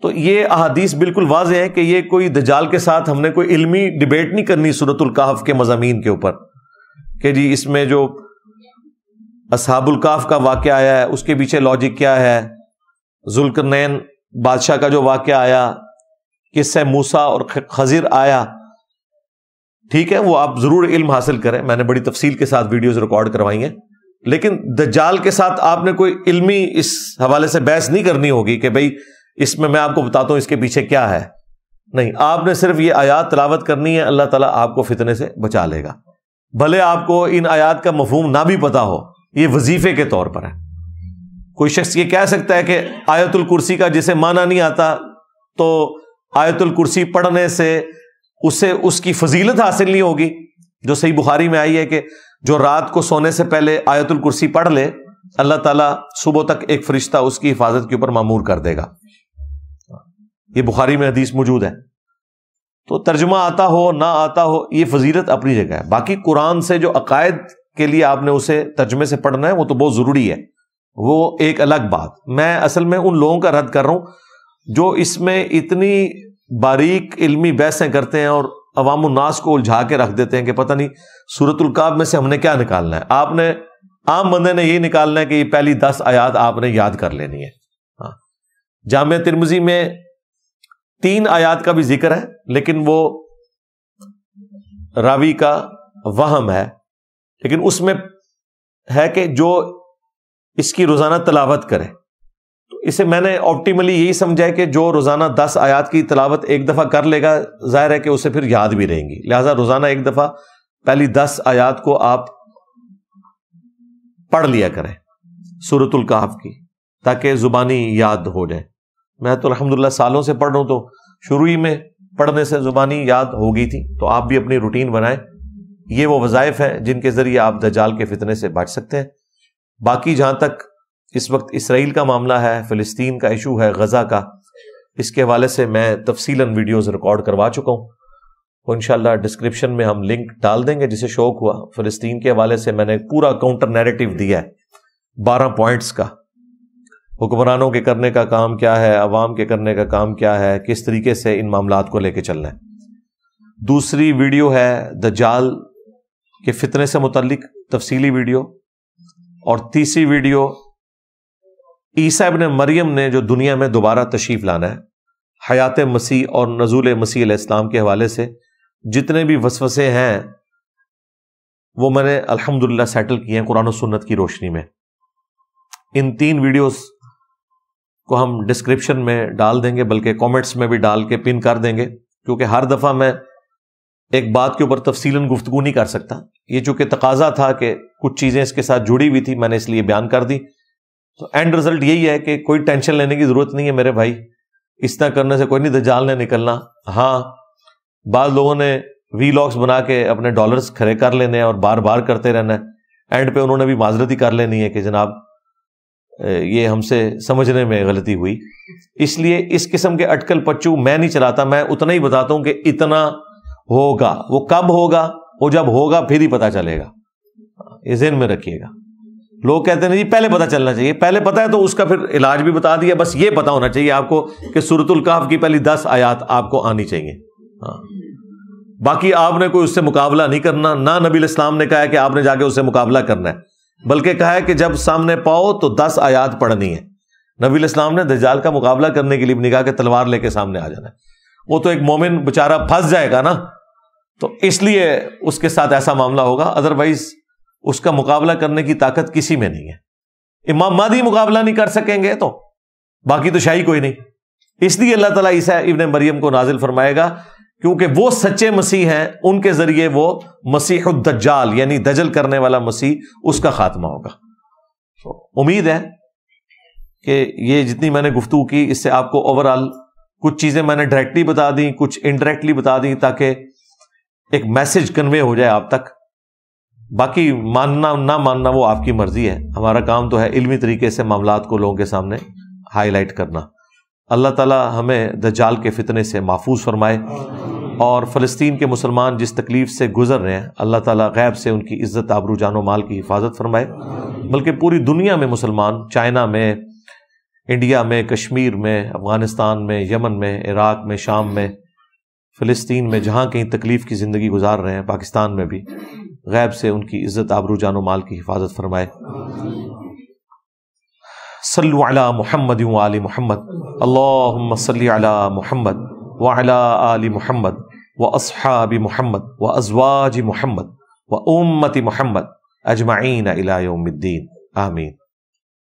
Speaker 1: تو یہ احادیث بالکل واضح ہے کہ یہ کوئی دجال کے ساتھ ہم نے کوئی علمی ڈیبیٹ نہیں کرنی سورۃ الکہف کے مضامین کے اوپر کہ جی اس میں جو اصحاب الکہف کا واقعہ آیا ہے اس کے پیچھے لاجک کیا ہے، ذوالقرنین بادشاہ کا جو واقعہ آیا، قصہ موسیٰ اور خضر آیا، ٹھیک ہے وہ آپ ضرور علم حاصل کریں، میں نے بڑی تفصیل کے ساتھ ویڈیوز ریکارڈ کروائی ہیں، لیکن دجال کے ساتھ آپ نے کوئی علمی اس حوالے سے بحث نہیں کرنی ہوگی کہ بھئی اس میں آپ کو بتاتا ہوں اس کے پیچھے کیا ہے، نہیں، آپ نے صرف یہ آیات تلاوت کرنی ہے، اللہ تعالیٰ آپ کو فتنے سے بچا لے گا، بھلے آپ کو ان آیات کا مفہوم نہ بھی پتا ہو، یہ وظیفے کے طور پر ہے۔ کوئی شخص یہ کہہ سکتا ہے کہ آیت الکرسی کا جسے معنی نہیں آتا تو آیت الکرسی پڑھنے سے اسے اس کی فضیلت حاصل نہیں ہوگی، جو صحیح بخاری میں آئی ہے کہ جو رات کو سونے سے پہلے آیت الکرسی پڑھ لے اللہ تعالیٰ صبح تک ایک فرشتہ اس کی حفاظت کے اوپر مامور کر دے گا، یہ بخاری میں حدیث موجود ہے۔ تو ترجمہ آتا ہو نہ آتا ہو یہ فضیلت اپنی جگہ ہے، باقی قرآن سے جو عقائد کے لیے آپ نے اسے ترجمے سے پڑھنا ہے وہ تو بہت ضروری ہے، وہ ایک الگ بات۔ میں اصل میں ان لوگوں کا رد کر رہا ہوں جو اس میں اتنی باریک علمی بحثیں کرتے ہیں اور عوام الناس کو الجھا کے رکھ دیتے ہیں کہ پتہ نہیں سورۃ الکہف میں سے ہم نے کیا نکالنا ہے۔ آپ نے عام بندے نے یہ نکالنا ہے کہ یہ پہلی 10 آیات آپ نے یاد کر لینی ہے۔ ہاں، جامع ترمذی میں 3 آیات کا بھی ذکر ہے لیکن وہ راوی کا وہم ہے، لیکن اس میں ہے کہ جو اس کی روزانہ تلاوت کرے، تو اسے میں نے آپٹیملی یہی سمجھا ہے کہ جو روزانہ 10 آیات کی تلاوت ایک دفعہ کر لے گا ظاہر ہے کہ اسے پھر یاد بھی رہیں گی، لہٰذا روزانہ ایک دفعہ پہلی 10 آیات کو آپ پڑھ لیا کریں سورۃ الکہف کی، تاکہ زبانی یاد ہو جائے۔ میں تو الحمدللہ سالوں سے پڑھ رہا ہوں، تو شروع ہی میں پڑھنے سے زبانی یاد ہو گئی تھی، تو آپ بھی اپنی روٹین بنائیں۔ یہ وہ وظائف ہیں جن کے ذریعے آپ دجال کے فتنے سے بچ سکتے ہیں۔ باقی جہاں تک اس وقت اسرائیل کا معاملہ ہے، فلسطین کا ایشو ہے، غزہ کا، اس کے حوالے سے میں تفصیلاً ویڈیوز ریکارڈ کروا چکا ہوں، وہ انشاءاللہ ڈسکرپشن میں ہم لنک ڈال دیں گے جسے شوق ہوا۔ فلسطین کے حوالے سے میں نے پورا کاؤنٹر نیریٹو دیا ہے 12 پوائنٹس کا، حکمرانوں کے کرنے کا کام کیا ہے، عوام کے کرنے کا کام کیا ہے، کس طریقے سے ان معاملات کو لے کے چلنا ہے۔ دوسری ویڈیو ہے دجال کے فتنے سے متعلق تفصیلی ویڈیو، اور تیسری ویڈیو عیسیٰ ابن مریم نے جو دنیا میں دوبارہ تشریف لانا ہے، حیات مسیح اور نزول مسیح علیہ السلام کے حوالے سے جتنے بھی وسوسے ہیں وہ میں نے الحمدللہ سیٹل کیے ہیں قرآن و سنت کی روشنی میں۔ ان 3 ویڈیوز کو ہم ڈسکرپشن میں ڈال دیں گے، بلکہ کامنٹس میں بھی ڈال کے پن کر دیں گے، کیونکہ ہر دفعہ میں ایک بات کے اوپر تفصیلاً گفتگو نہیں کر سکتا۔ یہ چونکہ تقاضا تھا کہ کچھ چیزیں اس کے ساتھ جڑی ہوئی تھی، میں نے اس لیے بیان کر دی۔ تو اینڈ رزلٹ یہی ہے کہ کوئی ٹینشن لینے کی ضرورت نہیں ہے میرے بھائی، اس طرح کرنے سے کوئی نہیں دجال نے نکلنا۔ ہاں، بعض لوگوں نے وی لاگس بنا کے اپنے ڈالرز کھڑے کر لینے ہیں اور بار بار کرتے رہنا ہے، اینڈ پہ انہوں نے بھی معذرت ہی کر لینی ہے کہ جناب یہ ہم سے سمجھنے میں غلطی ہوئی۔ اس لیے اس قسم کے اٹکل پچو میں نہیں چلاتا، میں اتنا ہی بتاتا ہوں کہ اتنا ہوگا۔ وہ کب ہوگا؟ وہ جب ہوگا پھر ہی پتا چلے گا، یہ ذہن میں رکھیے گا۔ لوگ کہتے ہیں جی پہلے پتا چلنا چاہیے، پہلے پتا ہے تو اس کا پھر علاج بھی بتا دیا، بس یہ پتا ہونا چاہیے آپ کو کہ سورۃ الکہف کی پہلی 10 آیات آپ کو آنی چاہیے۔ ہاں، باقی آپ نے کوئی اس سے مقابلہ نہیں کرنا، نہ نبی علیہ السلام نے کہا ہے کہ آپ نے جا کے اس سے مقابلہ کرنا ہے، بلکہ کہا ہے کہ جب سامنے پاؤ تو 10 آیات پڑھنی ہے۔ نبی علیہ السلام نے دجال کا مقابلہ کرنے کے لیے بھی نہیں کہا کہ تلوار لے کے سامنے آ جانا ہے، وہ تو ایک مومن بےچارہ پھنس جائے گا نا، تو اس لیے اس کے ساتھ ایسا معاملہ ہوگا، ادروائز اس کا مقابلہ کرنے کی طاقت کسی میں نہیں ہے۔ امام مہدی مقابلہ نہیں کر سکیں گے تو باقی تو شاہی کوئی نہیں۔ اس لیے اللہ تعالیٰ عیسیٰ ابن مریم کو نازل فرمائے گا، کیونکہ وہ سچے مسیح ہیں، ان کے ذریعے وہ مسیح الدجال یعنی دجل کرنے والا مسیح، اس کا خاتمہ ہوگا۔ تو امید ہے کہ یہ جتنی میں نے گفتگو کی اس سے آپ کو اوورآل کچھ چیزیں میں نے ڈائریکٹلی بتا دیں، کچھ انڈائریکٹلی بتا دیں، تاکہ ایک میسج کنوے ہو جائے آپ تک۔ باقی ماننا نہ ماننا وہ آپ کی مرضی ہے، ہمارا کام تو ہے علمی طریقے سے معاملات کو لوگوں کے سامنے ہائی لائٹ کرنا۔ اللہ تعالی ہمیں دجال کے فتنے سے محفوظ فرمائے، اور فلسطین کے مسلمان جس تکلیف سے گزر رہے ہیں اللہ تعالیٰ غیب سے ان کی عزت آبرو جان و مال کی حفاظت فرمائے، بلکہ پوری دنیا میں مسلمان، چائنا میں، انڈیا میں، کشمیر میں، افغانستان میں، یمن میں، عراق میں، شام میں، فلسطین میں، جہاں کہیں تکلیف کی زندگی گزار رہے ہیں، پاکستان میں بھی غیب سے ان کی عزت آبرو جان و مال کی حفاظت فرمائے۔ صلو علی محمد و آل محمد، اللہم صلی علی محمد وعلی آل محمد واصحاب محمد وازواج محمد وامت محمد اجمعین الی یوم الدین، آمین۔